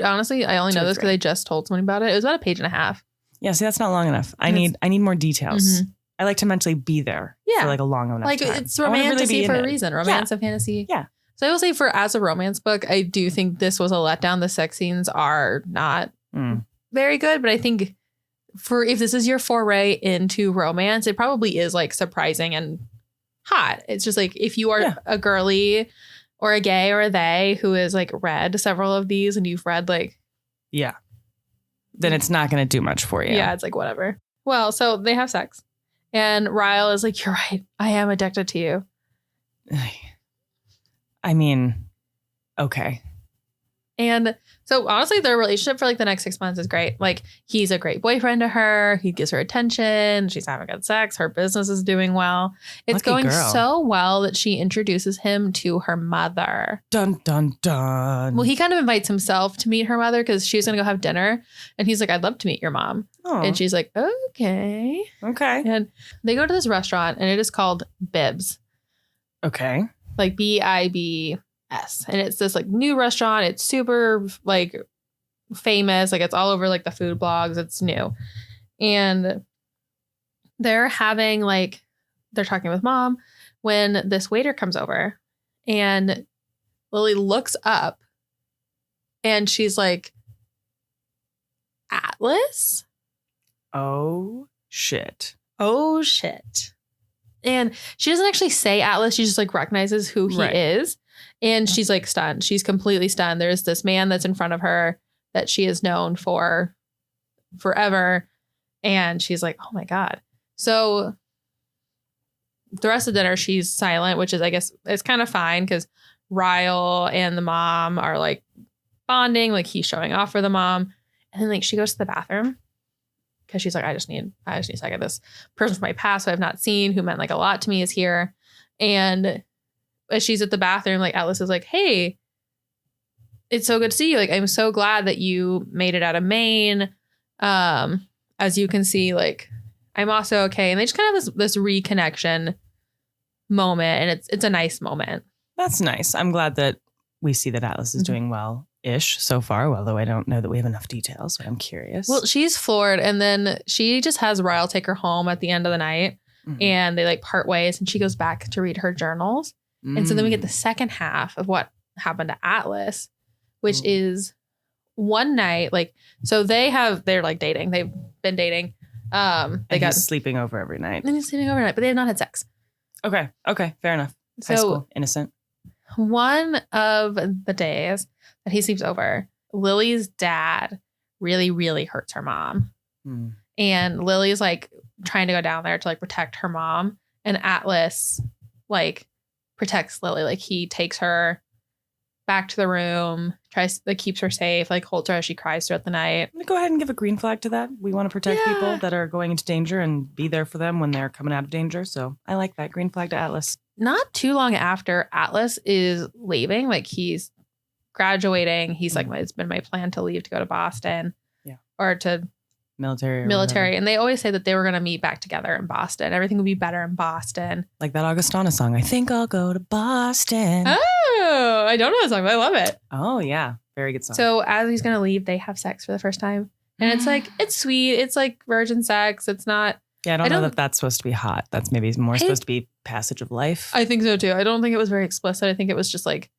only know this because I just told someone about it. It was about a page and a half. Yeah, see, that's not long enough. I need more details. I like to mentally be there for like a long enough time. Like it's romantasy for a reason. Romance and fantasy. Yeah. So I will say as a romance book, I do think this was a letdown. The sex scenes are not very good, but I think if this is your foray into romance, it probably is like surprising and hot. It's just like if you are a girly or a gay or a they who has like read several of these and you've read like then it's not going to do much for you. Yeah, it's like whatever. Well, so they have sex and Ryle is like, you're right, I am addicted to you. I mean, okay. And so honestly, their relationship for like the next 6 months is great. Like he's a great boyfriend to her. He gives her attention. She's having good sex. Her business is doing well. It's going so well that she introduces him to her mother. Dun, dun, dun. Well, he kind of invites himself to meet her mother because she's going to go have dinner. And he's like, I'd love to meet your mom. Oh. And she's like, okay. Okay. And they go to this restaurant and it is called Bibs. Okay. Like BIBS. And it's this like new restaurant. It's super like famous. Like it's all over like the food blogs. It's new. And they're talking with mom when this waiter comes over and Lily looks up and she's like, Atlas? Oh, shit. Oh, shit. And she doesn't actually say Atlas. She just like recognizes who he is. And she's like stunned. She's completely stunned. There's this man that's in front of her that she has known for forever. And she's like, oh my God. So the rest of dinner, she's silent, which is, I guess, it's kind of fine because Ryle and the mom are like bonding. Like he's showing off for the mom. And then like she goes to the bathroom because she's like, I just need a second. This person from my past who I've not seen, who meant like a lot to me, is here. And as she's at the bathroom, like Atlas is like, hey, it's so good to see you. Like, I'm so glad that you made it out of Maine. As you can see, like, I'm also okay. And they just kind of have this reconnection moment. And it's a nice moment. That's nice. I'm glad that we see that Atlas is doing well-ish so far, although I don't know that we have enough details, but I'm curious. Well, she's floored. And then she just has Ryle take her home at the end of the night. And they like part ways and she goes back to read her journals. And so then we get the second half of what happened to Atlas, which is one night, like, so they're like dating. They've been dating. He's sleeping over every night. And he's sleeping overnight, but they have not had sex. Okay. Fair enough. High school, innocent. One of the days that he sleeps over, Lily's dad really, really hurts her mom. And Lily's like trying to go down there to like protect her mom. And Atlas like protects Lily. Like he takes her back to the room, keeps her safe, like holds her as she cries throughout the night. Go ahead and give a green flag to that. We want to protect people that are going into danger and be there for them when they're coming out of danger. So I like that. Green flag to Atlas. Not too long after Atlas is leaving, like he's graduating. He's like, it's been my plan to leave to go to Boston. Or to military. And they always say that they were going to meet back together in Boston. Everything would be better in Boston. Like that Augustana song. I think I'll go to Boston. Oh, I don't know the song, but I love it. Oh, yeah. Very good song. So as he's going to leave, they have sex for the first time. And it's like, it's sweet. It's like virgin sex. It's not. Yeah, I don't know that that's supposed to be hot. That's maybe more supposed to be passage of life. I think so, too. I don't think it was very explicit. I think it was just like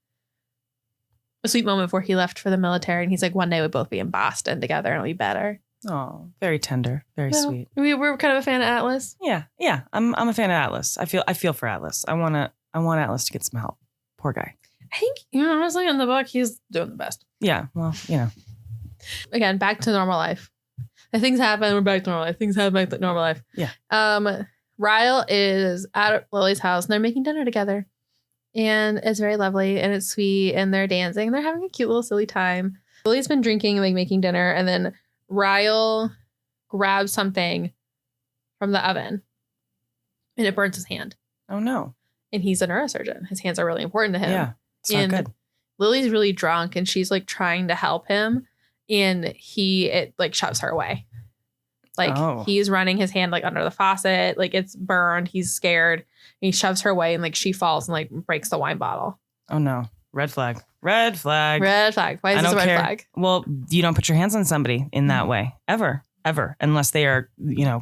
a sweet moment before he left for the military. And he's like, one day we'll both be in Boston together and it'll be better. Oh, very tender, very sweet. We're kind of a fan of Atlas. Yeah. I'm a fan of Atlas. I feel for Atlas. I want Atlas to get some help. Poor guy. I think, honestly, in the book, he's doing the best. Yeah. Well, Again, back to normal life. And things happen. We're back to normal life. Things happen back to normal life. Yeah. Ryle is at Lily's house and they're making dinner together. And it's very lovely and it's sweet. And they're dancing. They're having a cute little silly time. Lily's been drinking and making dinner. And then Ryle grabs something from the oven and it burns his hand. Oh, no. And he's a neurosurgeon. His hands are really important to him. Yeah. It's not good. Lily's really drunk and she's like trying to help him. And it shoves her away. He's running his hand like under the faucet, like it's burned. He's scared. And he shoves her away and like she falls and like breaks the wine bottle. Oh no. Red flag. Red flag. Red flag. Why is this a red flag? Well, you don't put your hands on somebody in that way ever, unless they are,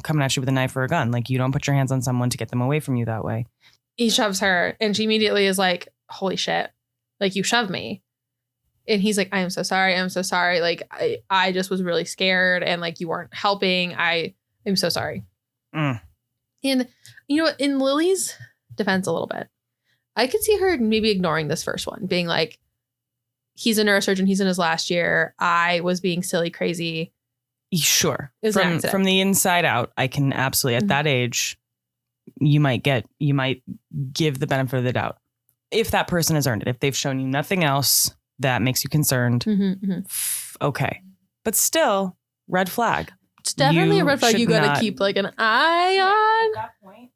coming at you with a knife or a gun. Like you don't put your hands on someone to get them away from you that way. He shoves her and she immediately is like, holy shit, like you shoved me. And he's like, I am so sorry. I'm so sorry. Like, I just was really scared and like you weren't helping. I am so sorry. And, in Lily's defense a little bit, I could see her maybe ignoring this first one, being like, he's a neurosurgeon. He's in his last year. I was being silly, crazy. Sure. From the inside out, I can absolutely, at that age, you might give the benefit of the doubt. If that person has earned it, if they've shown you nothing else that makes you concerned. Okay. But still, red flag. It's definitely a red flag you got to keep like an eye on. At that point.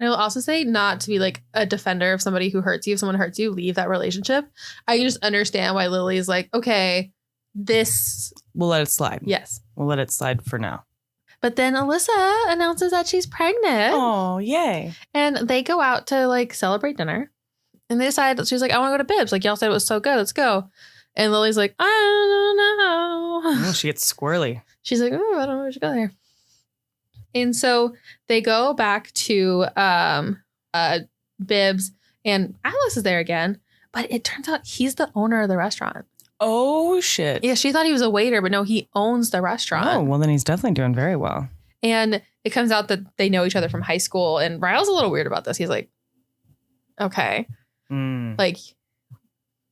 And I will also say not to be like a defender of somebody who hurts you. If someone hurts you, leave that relationship. I can just understand why Lily is like, okay, we'll let it slide. Yes. We'll let it slide for now. But then Alyssa announces that she's pregnant. Oh, yay. And they go out to like celebrate dinner. And they decide, she's like, I want to go to Bibbs. Like, y'all said it was so good. Let's go. And Lily's like, I don't know. Oh, she gets squirrely. She's like, oh, I don't know where to go there. And so they go back to Bibbs and Alice is there again. But it turns out he's the owner of the restaurant. Oh, shit. Yeah, she thought he was a waiter, but no, he owns the restaurant. Oh, well, then he's definitely doing very well. And it comes out that they know each other from high school. And Ryle's a little weird about this. He's like, okay. Like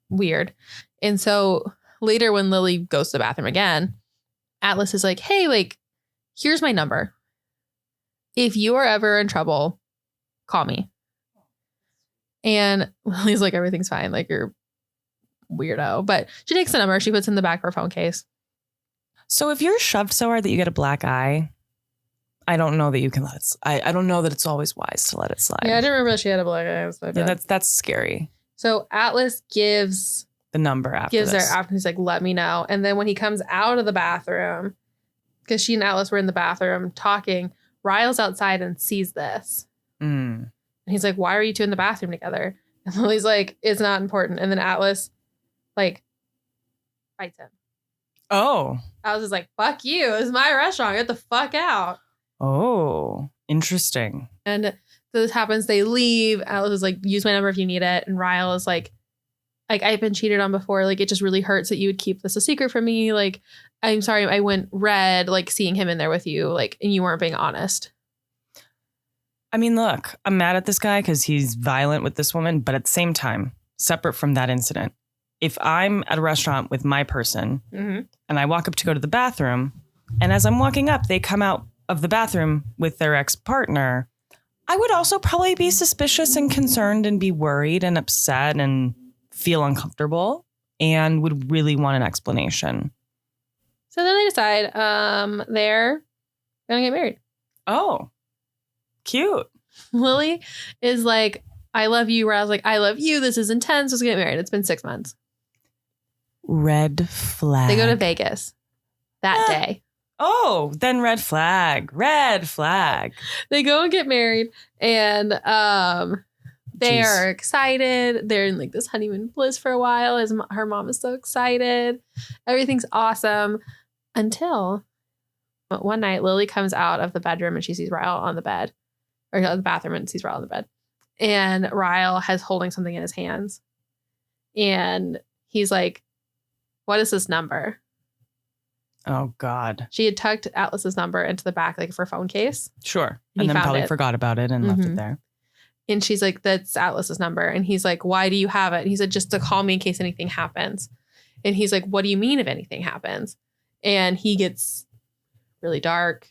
weird. And so later when Lily goes to the bathroom again, Atlas is like, hey, like, here's my number. If you are ever in trouble, call me. And Lily's like, everything's fine. Like, you're weirdo. But she takes the number. She puts it in the back of her phone case. So if you're shoved so hard that you get a black eye, I don't know that you can let it slide. I don't know that it's always wise to let it slide. Yeah, I didn't remember that she had a black eye. Yeah, that's scary. So Atlas gives the number after gives this. Her after he's like, let me know. And then when he comes out of the bathroom, because she and Atlas were in the bathroom talking, Ryle's outside and sees this. And he's like, why are you two in the bathroom together? And Lily's like, it's not important. And then Atlas like fights him. Oh. Atlas is like, fuck you. It's my restaurant. Get the fuck out. Oh, interesting. And this happens. They leave. Alice is like, use my number if you need it. And Ryle is like, I've been cheated on before. Like, it just really hurts that you would keep this a secret from me. Like, I'm sorry. I went red, like seeing him in there with you, like, and you weren't being honest. I mean, look, I'm mad at this guy because he's violent with this woman. But at the same time, separate from that incident, if I'm at a restaurant with my person and I walk up to go to the bathroom, and as I'm walking up, they come out of the bathroom with their ex-partner, I would also probably be suspicious and concerned and be worried and upset and feel uncomfortable and would really want an explanation. So then they decide they're going to get married. Oh, cute. Lily is like, I love you. Where I was like, I love you. This is intense. Let's get married. It's been 6 months. Red flag. They go to Vegas that day. Oh, then red flag. Red flag. They go and get married and they are excited. They're in like this honeymoon bliss for a while. Her mom is so excited. Everything's awesome until one night Lily comes out of the bedroom and she sees Ryle on the bed, or the bathroom and sees Ryle on the bed. And Ryle has holding something in his hands. And he's like, what is this number? Oh, God. She had tucked Atlas's number into the back, like, of her phone case. Sure. And And then found probably it. forgot about it and left it there. And she's like, that's Atlas's number. And he's like, why do you have it? And he said, just to call me in case anything happens. And he's like, what do you mean if anything happens? And he gets really dark,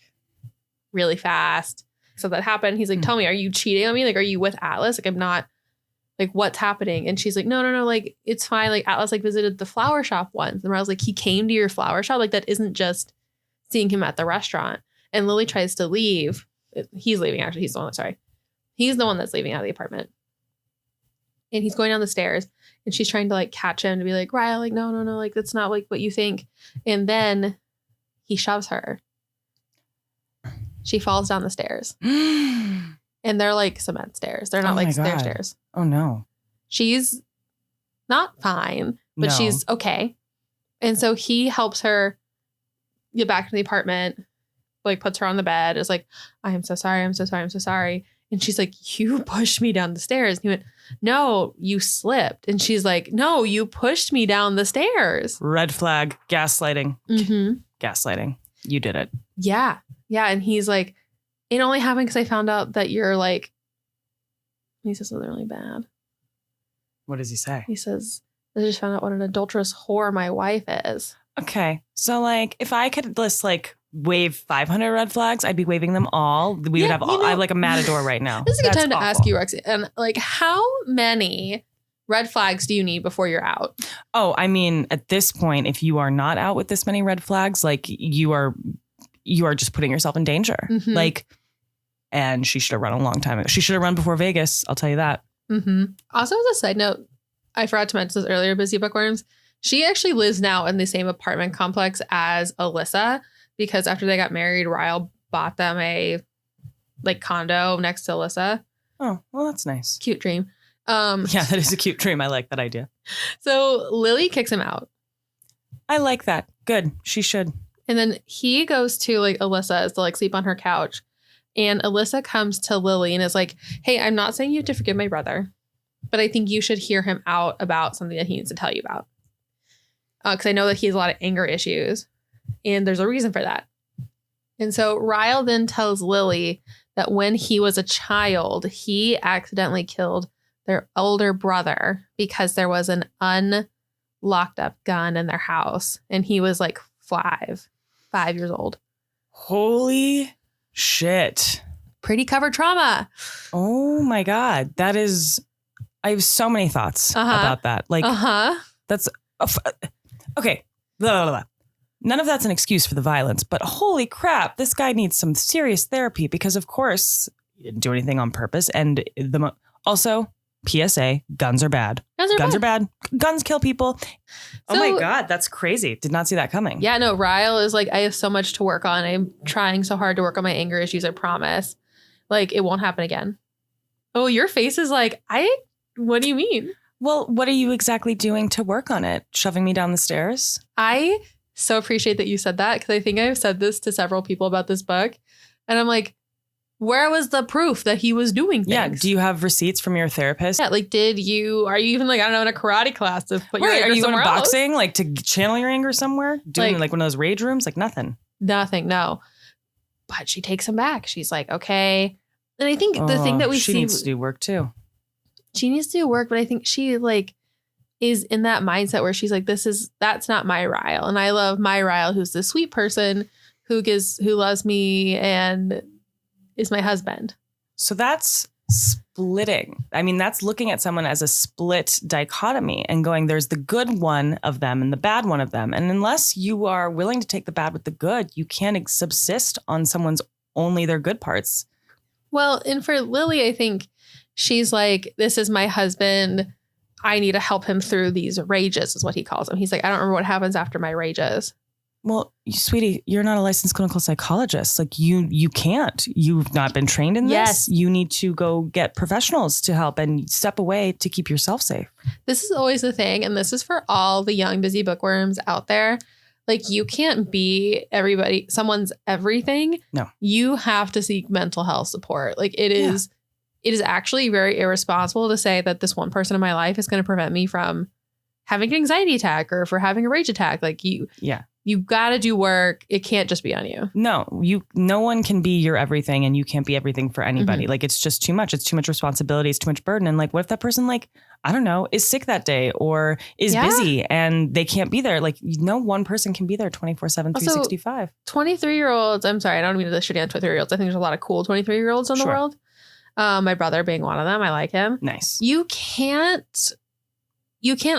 really fast. So that happened. He's like, tell me, are you cheating on me? Like, are you with Atlas? Like, I'm not, like, what's happening? And she's like, no, like, it's fine. Like, Atlas, like, visited the flower shop once. And I was like, he came to your flower shop? Like, that isn't just seeing him at the restaurant. And Lily tries to leave. He's leaving, actually. He's the one that's leaving out of the apartment. And he's going down the stairs. And she's trying to, like, catch him to be like, Ryle, like, no, like, that's not, like, what you think. And then he shoves her. She falls down the stairs. And they're, like, cement stairs. They're not, like, stairs. Oh, no. She's not fine, but No. she's okay. And so he helps her get back to the apartment, like, puts her on the bed. Is like, I am so sorry. And she's like, you pushed me down the stairs. And he went, no, you slipped. And she's like, no, you pushed me down the stairs. Red flag. Gaslighting. Mm-hmm. Gaslighting. You did it. Yeah. And he's like, it only happened because I found out that you're like, he says something really bad. What does he say? He says, I just found out what an adulterous whore my wife is. Okay. So, like, if I could list, like, wave 500 red flags, I'd be waving them all. We would have all. I have, like, a matador right now. This is a good time to ask you, Roxanne. And, like, how many red flags do you need before you're out? Oh, I mean, at this point, if you are not out with this many red flags, like, you are just putting yourself in danger. Mm-hmm. Like, and she should have run a long time ago. She should have run before Vegas. I'll tell you that. Mm-hmm. Also, as a side note, I forgot to mention this earlier, Busy Bookworms. She actually lives now in the same apartment complex as Alyssa, because after they got married, Ryle bought them a, like, condo next to Alyssa. Oh, well, that's nice. Cute dream. Yeah, that is a cute dream. I like that idea. So Lily kicks him out. I like that. Good. She should. And then he goes to, like, Alyssa's to, like, sleep on her couch. And Alyssa comes to Lily and is like, hey, I'm not saying you have to forgive my brother, but I think you should hear him out about something that he needs to tell you about. Because I know that he has a lot of anger issues. And there's a reason for that. And so Ryle then tells Lily that when he was a child, he accidentally killed their older brother because there was an unlocked up gun in their house. And he was like 5 years old. Holy shit. Pretty covered trauma. Oh my God. That is, I have so many thoughts about that. Like, that's, okay. Blah, blah, blah. None of that's an excuse for the violence, but holy crap, this guy needs some serious therapy because, of course, he didn't do anything on purpose. And also, PSA, guns are bad. Guns are bad. Guns kill people. Oh my God, that's crazy. Did not see that coming. Yeah, no, Ryle is like, I have so much to work on. I'm trying so hard to work on my anger issues, I promise. Like, it won't happen again. Oh, your face is like, what do you mean? Well, what are you exactly doing to work on it? Shoving me down the stairs? I so appreciate that you said that, because I think I've said this to several people about this book. And I'm like, where was the proof that he was doing things? Yeah. Do you have receipts from your therapist? Yeah. Like, are you even like, I don't know, in a karate class to put your anger Are you in somewhere else? boxing, like to channel your anger somewhere? Doing like one of those rage rooms? Like nothing. Nothing. No. But she takes him back. She's like, okay. And I think the thing that we see. She needs to do work too. She needs to do work, but I think she like is in that mindset where she's like, that's not my Ryle. And I love my Ryle, who's the sweet person who loves me and is my husband. So that's splitting. I mean, that's looking at someone as a split dichotomy and going, there's the good one of them and the bad one of them. And unless you are willing to take the bad with the good, you can't subsist on someone's only their good parts. Well, and for Lily, I think she's like, this is my husband. I need to help him through these rages, is what he calls them. He's like, I don't remember what happens after my rages. Well, sweetie, you're not a licensed clinical psychologist. Like you can't. You've not been trained in this. Yes. You need to go get professionals to help and step away to keep yourself safe. This is always the thing. And this is for all the young, busy bookworms out there. Like, you can't be someone's everything. No. You have to seek mental health support. Like, it is actually very irresponsible to say that this one person in my life is going to prevent me from having an anxiety attack or for having a rage attack. Like, You've got to do work. It can't just be on you. No one can be your everything, and you can't be everything for anybody. Like, it's just too much. It's too much responsibility. It's too much burden. And like, what if that person, like, I don't know, is sick that day or is busy and they can't be there? Like, no one person can be there 24/7, 365. 23-year-olds. I'm sorry. I don't mean to shitty on 23-year-olds. I think there's a lot of cool 23-year-olds in the world. My brother being one of them. I like him. Nice. You can't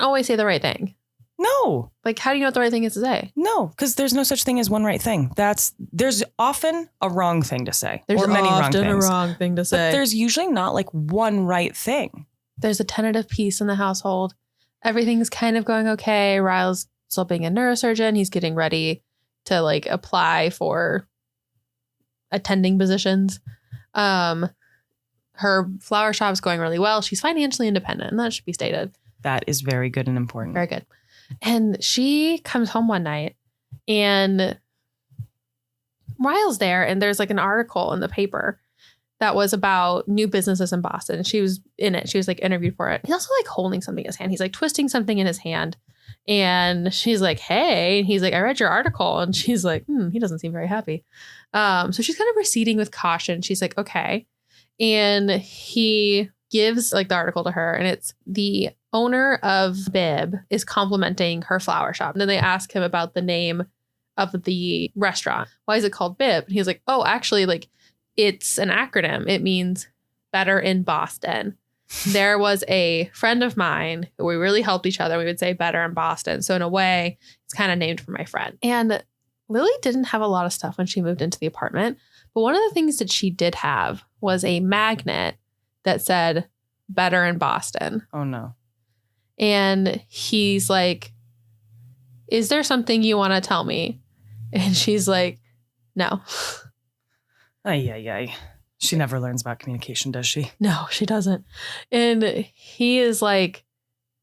always say the right thing. No. Like, how do you know what the right thing is to say? No, because there's no such thing as one right thing. There's often a wrong thing to say. There's or many wrong things. a wrong thing to say. But there's usually not like one right thing. There's a tentative peace in the household. Everything's kind of going okay. Ryle's still being a neurosurgeon. He's getting ready to like apply for attending positions. Her flower shop's going really well. She's financially independent, and that should be stated. That is very good and important. Very good. And she comes home one night and Ryle's there, and there's like an article in the paper that was about new businesses in Boston. She was in it. She was like interviewed for it. He's also like holding something in his hand. He's like twisting something in his hand. And she's like, hey, and he's like, I read your article. And she's like, he doesn't seem very happy. So she's kind of proceeding with caution. She's like, okay. And he gives like the article to her, and it's the owner of Bib is complimenting her flower shop. And then they ask him about the name of the restaurant. Why is it called Bib? And he's like, oh, actually, like, it's an acronym. It means better in Boston. There was a friend of mine who we really helped each other. We would say better in Boston. So in a way, it's kind of named for my friend. And Lily didn't have a lot of stuff when she moved into the apartment. But one of the things that she did have was a magnet that said better in Boston. Oh, no. And he's like, is there something you want to tell me? And she's like, no. Ay. She never learns about communication, does she? No, she doesn't. And he is like,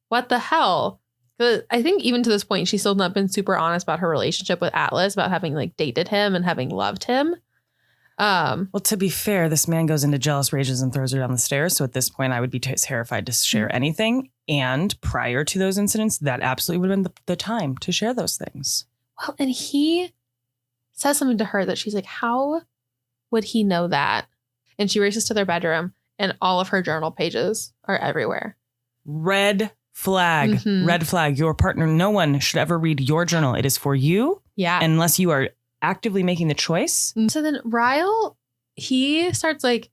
what the hell? I think even to this point, she's still not been super honest about her relationship with Atlas, about having like dated him and having loved him. Well, to be fair, this man goes into jealous rages and throws her down the stairs. So at this point, I would be terrified to share anything. And prior to those incidents, that absolutely would have been the time to share those things. Well, and he says something to her that she's like, how would he know that? And she races to their bedroom, and all of her journal pages are everywhere. Red flag. Mm-hmm. Red flag. Your partner, no one should ever read your journal. It is for you. Yeah. Unless you are actively making the choice. So then Ryle, he starts like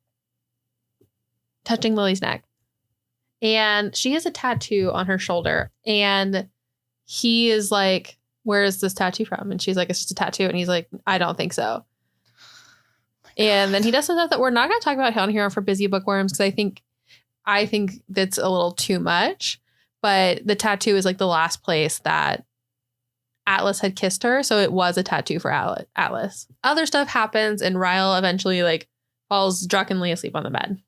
touching Lily's neck, and she has a tattoo on her shoulder, and he is like, where is this tattoo from? And she's like, it's just a tattoo. And he's like, I don't think so. And then he does some stuff that we're not going to talk about on here for Busy Bookworms, because I think that's a little too much. But the tattoo is like the last place that Atlas had kissed her. So it was a tattoo for Atlas. Other stuff happens, and Ryle eventually like falls drunkenly asleep on the bed.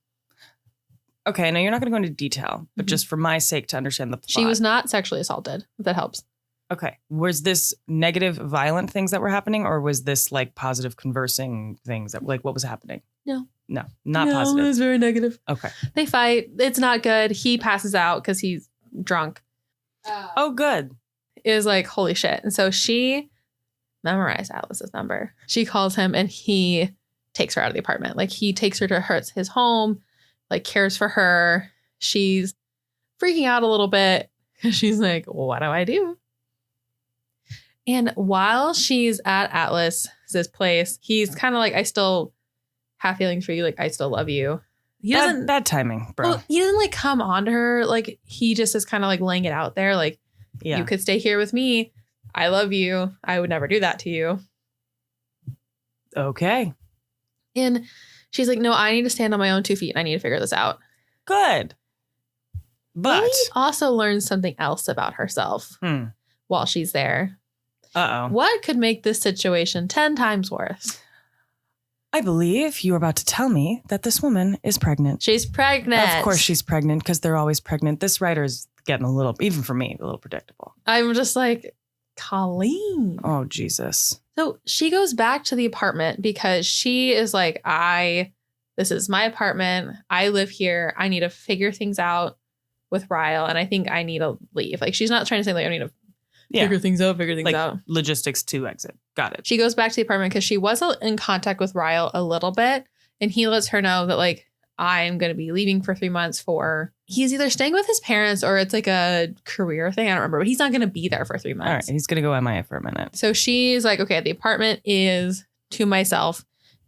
Okay, now you're not going to go into detail, but just for my sake to understand the plot. She was not sexually assaulted, if that helps. Okay. Was this negative, violent things that were happening, or was this like positive conversing things that like what was happening? No, not positive. It was very negative. Okay. They fight. It's not good. He passes out because he's drunk. Oh, good. It was like, holy shit. And so she memorized Atlas's number. She calls him, and he takes her out of the apartment. Like, he takes her to his home, like cares for her. She's freaking out a little bit. She's like, well, what do I do? And while she's at Atlas's place, he's kind of like, I still have feelings for you. Like, I still love you. He doesn't. Bad timing, bro. Well, he doesn't like come on to her. Like, he just is kind of like laying it out there. Like, you could stay here with me. I love you. I would never do that to you. Okay. And she's like, no, I need to stand on my own 2 feet, and I need to figure this out. Good. But Lily also learns something else about herself while she's there. Uh-oh. What could make this situation 10 times worse? I believe you were about to tell me that this woman is pregnant. She's pregnant. Of course she's pregnant, because they're always pregnant. This writer's getting a little, even for me, a little predictable. I'm just like, Colleen. Oh, Jesus. So she goes back to the apartment because she is like, this is my apartment. I live here. I need to figure things out with Ryle, and I think I need to leave. Like, she's not trying to say like I need to figure things out. Logistics to exit. Got it. She goes back to the apartment because she was in contact with Ryle a little bit. And he lets her know that like, I'm going to be leaving for 3 months he's either staying with his parents or it's like a career thing. I don't remember, but he's not going to be there for 3 months. All right. He's going to go MIA for a minute. So she's like, okay, the apartment is to myself.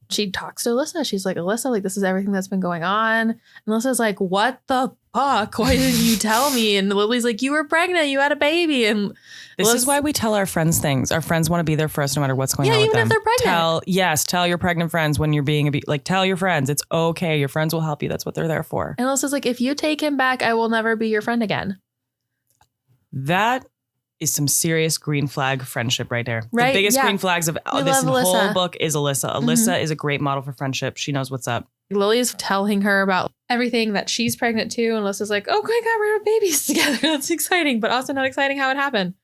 She talks to Alyssa. She's like, Alyssa, like, this is everything that's been going on. And Alyssa's like, what the fuck? Why didn't you tell me? And Lily's like, you were pregnant. You had a baby. And this is why we tell our friends things. Our friends want to be there for us no matter what's going on with them. Yeah, even if they're pregnant. Tell your pregnant friends when you're being tell your friends. It's okay. Your friends will help you. That's what they're there for. And Alyssa's like, if you take him back, I will never be your friend again. That is some serious green flag friendship right there. Right? The biggest green flags of this whole book is Alyssa. Alyssa is a great model for friendship. She knows what's up. Lily's telling her about everything that she's pregnant too. And Alyssa's like, oh my God, we're having babies together. That's exciting, but also not exciting how it happened.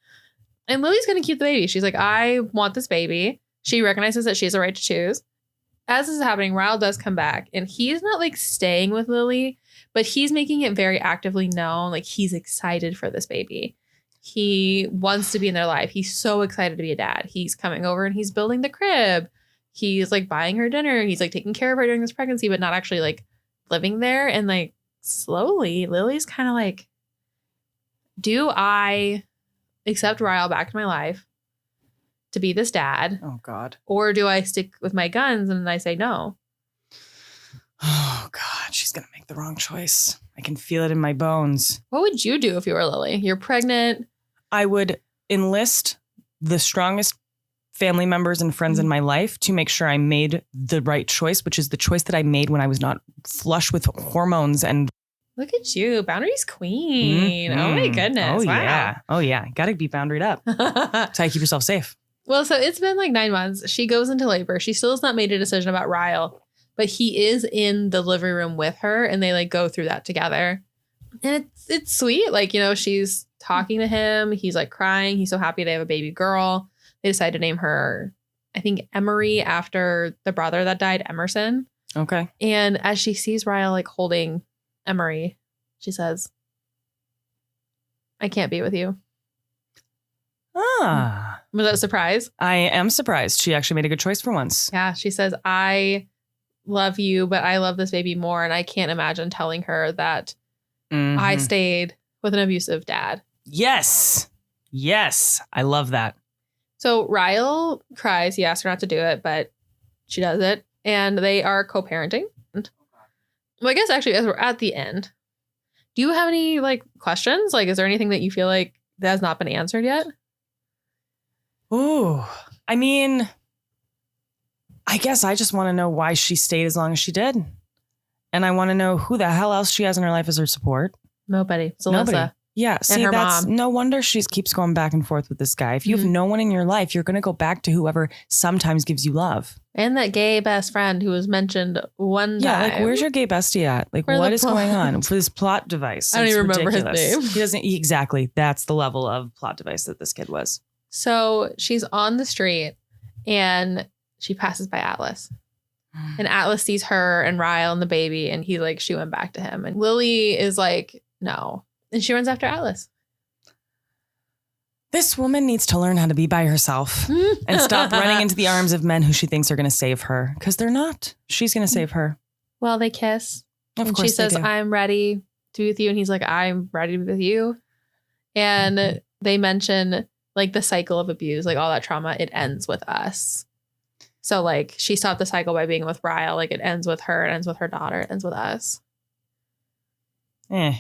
And Lily's going to keep the baby. She's like, I want this baby. She recognizes that she has a right to choose. As this is happening, Ryle does come back and he's not like staying with Lily, but he's making it very actively known. Like he's excited for this baby. He wants to be in their life. He's so excited to be a dad. He's coming over and he's building the crib. He's like buying her dinner. He's like taking care of her during this pregnancy, but not actually like living there. And like slowly, Lily's kind of like, do I accept Ryle back to my life to be this dad? Oh, God. Or do I stick with my guns and I say no? Oh, God. She's going to make the wrong choice. I can feel it in my bones. What would you do if you were Lily? You're pregnant. I would enlist the strongest family members and friends in my life to make sure I made the right choice, which is the choice that I made when I was not flush with hormones. And look at you, boundaries queen. Oh my goodness. Oh wow. Yeah. Oh yeah. Got to be boundaried up. That's how you keep yourself safe. Well, so it's been like 9 months. She goes into labor. She still has not made a decision about Ryle, but he is in the living room with her and they like go through that together. And it's sweet. Like, you know, she's talking to him. He's like crying. He's so happy they have a baby girl. They decide to name her, I think, Emery after the brother that died, Emerson. Okay. And as she sees Ryle like holding Emery, she says, I can't be with you. Ah. Was that a surprise? I am surprised. She actually made a good choice for once. Yeah. She says, I love you, but I love this baby more. And I can't imagine telling her that I stayed with an abusive dad. Yes. Yes. I love that. So Ryle cries. He asks her not to do it, but she does it. And they are co-parenting. Well, I guess actually as we're at the end, do you have any like questions? Like, is there anything that you feel like that has not been answered yet? Ooh, I mean, I guess I just want to know why she stayed as long as she did. And I want to know who the hell else she has in her life as her support. Nobody. It's Alyssa. Nobody. Yeah. See, her that's mom. No wonder she keeps going back and forth with this guy. If you have no one in your life, you're going to go back to whoever sometimes gives you love. And that gay best friend who was mentioned one time. Yeah, like where's your gay bestie at? Like what is going on for this plot device? I don't even remember ridiculous. his name. He doesn't exactly. That's the level of plot device that this kid was. So she's on the street and she passes by Atlas. And Atlas sees her and Ryle and the baby and he like, she went back to him. And Lily is like, no. And she runs after Atlas. This woman needs to learn how to be by herself and stop running into the arms of men who she thinks are going to save her. Because they're not. She's going to save her. Well, they kiss. Of and course she says, they do. I'm ready to be with you. And he's like, I'm ready to be with you. And they mention like the cycle of abuse, like all that trauma, it ends with us. So like she stopped the cycle by being with Ryle. Like it ends with her. It ends with her daughter. It ends with us. You're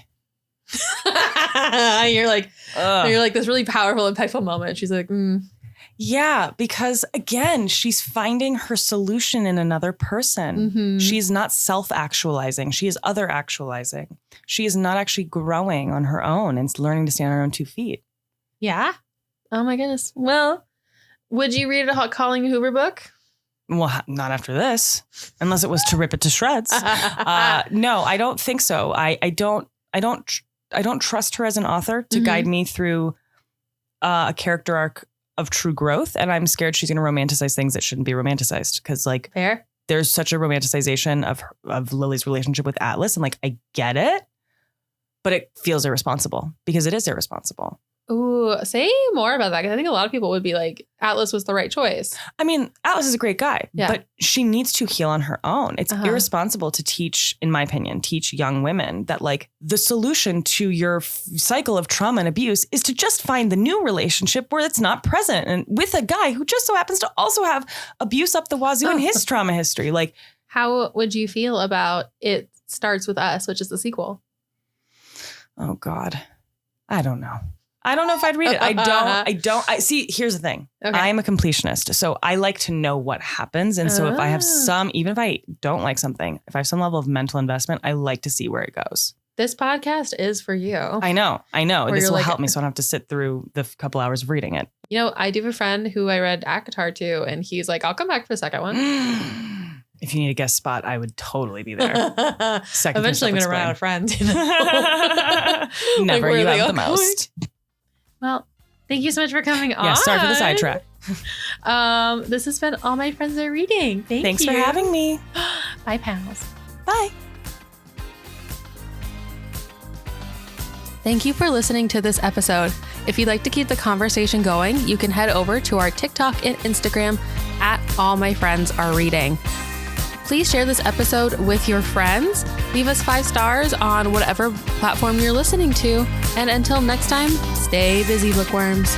like this really powerful, impactful moment. She's like, Yeah, because again, she's finding her solution in another person. Mm-hmm. She's not self-actualizing. She is other-actualizing. She is not actually growing on her own and learning to stand on her own 2 feet. Yeah. Oh my goodness. Well, would you read a Colleen Hoover book? Well, not after this, unless it was to rip it to shreds. No, I don't think so. I don't trust her as an author to guide me through a character arc of true growth. And I'm scared she's going to romanticize things that shouldn't be romanticized. Because like there's such a romanticization of Lily's relationship with Atlas. And like, I get it, but it feels irresponsible because it is irresponsible. Ooh, say more about that. Because I think a lot of people would be like, Atlas was the right choice. I mean, Atlas is a great guy, Yeah. but she needs to heal on her own. It's irresponsible to teach, in my opinion, teach young women that like the solution to your cycle of trauma and abuse is to just find the new relationship where it's not present and with a guy who just so happens to also have abuse up the wazoo in his trauma history. Like, how would you feel about It Starts With Us, which is the sequel? Oh God, I don't know. I don't know if I'd read it. I see, here's the thing. Okay. I'm a completionist. So I like to know what happens. And so if I have even if I don't like something, if I have some level of mental investment, I like to see where it goes. This podcast is for you. I know. This will like, help me so I don't have to sit through the couple hours of reading it. You know, I do have a friend who I read ACOTAR to, and he's like, I'll come back for the second one. If you need a guest spot, I would totally be there. Eventually I'm going to run out of friends. Never, like, you have the most. Well, thank you so much for coming on. Yeah, sorry for the sidetrack. This has been All My Friends Are Reading. Thanks for having me. Bye, pals. Bye. Thank you for listening to this episode. If you'd like to keep the conversation going, you can head over to our TikTok and Instagram at All My Friends Are Reading. Please share this episode with your friends. Leave us 5 stars on whatever platform you're listening to. And until next time, stay busy, bookworms.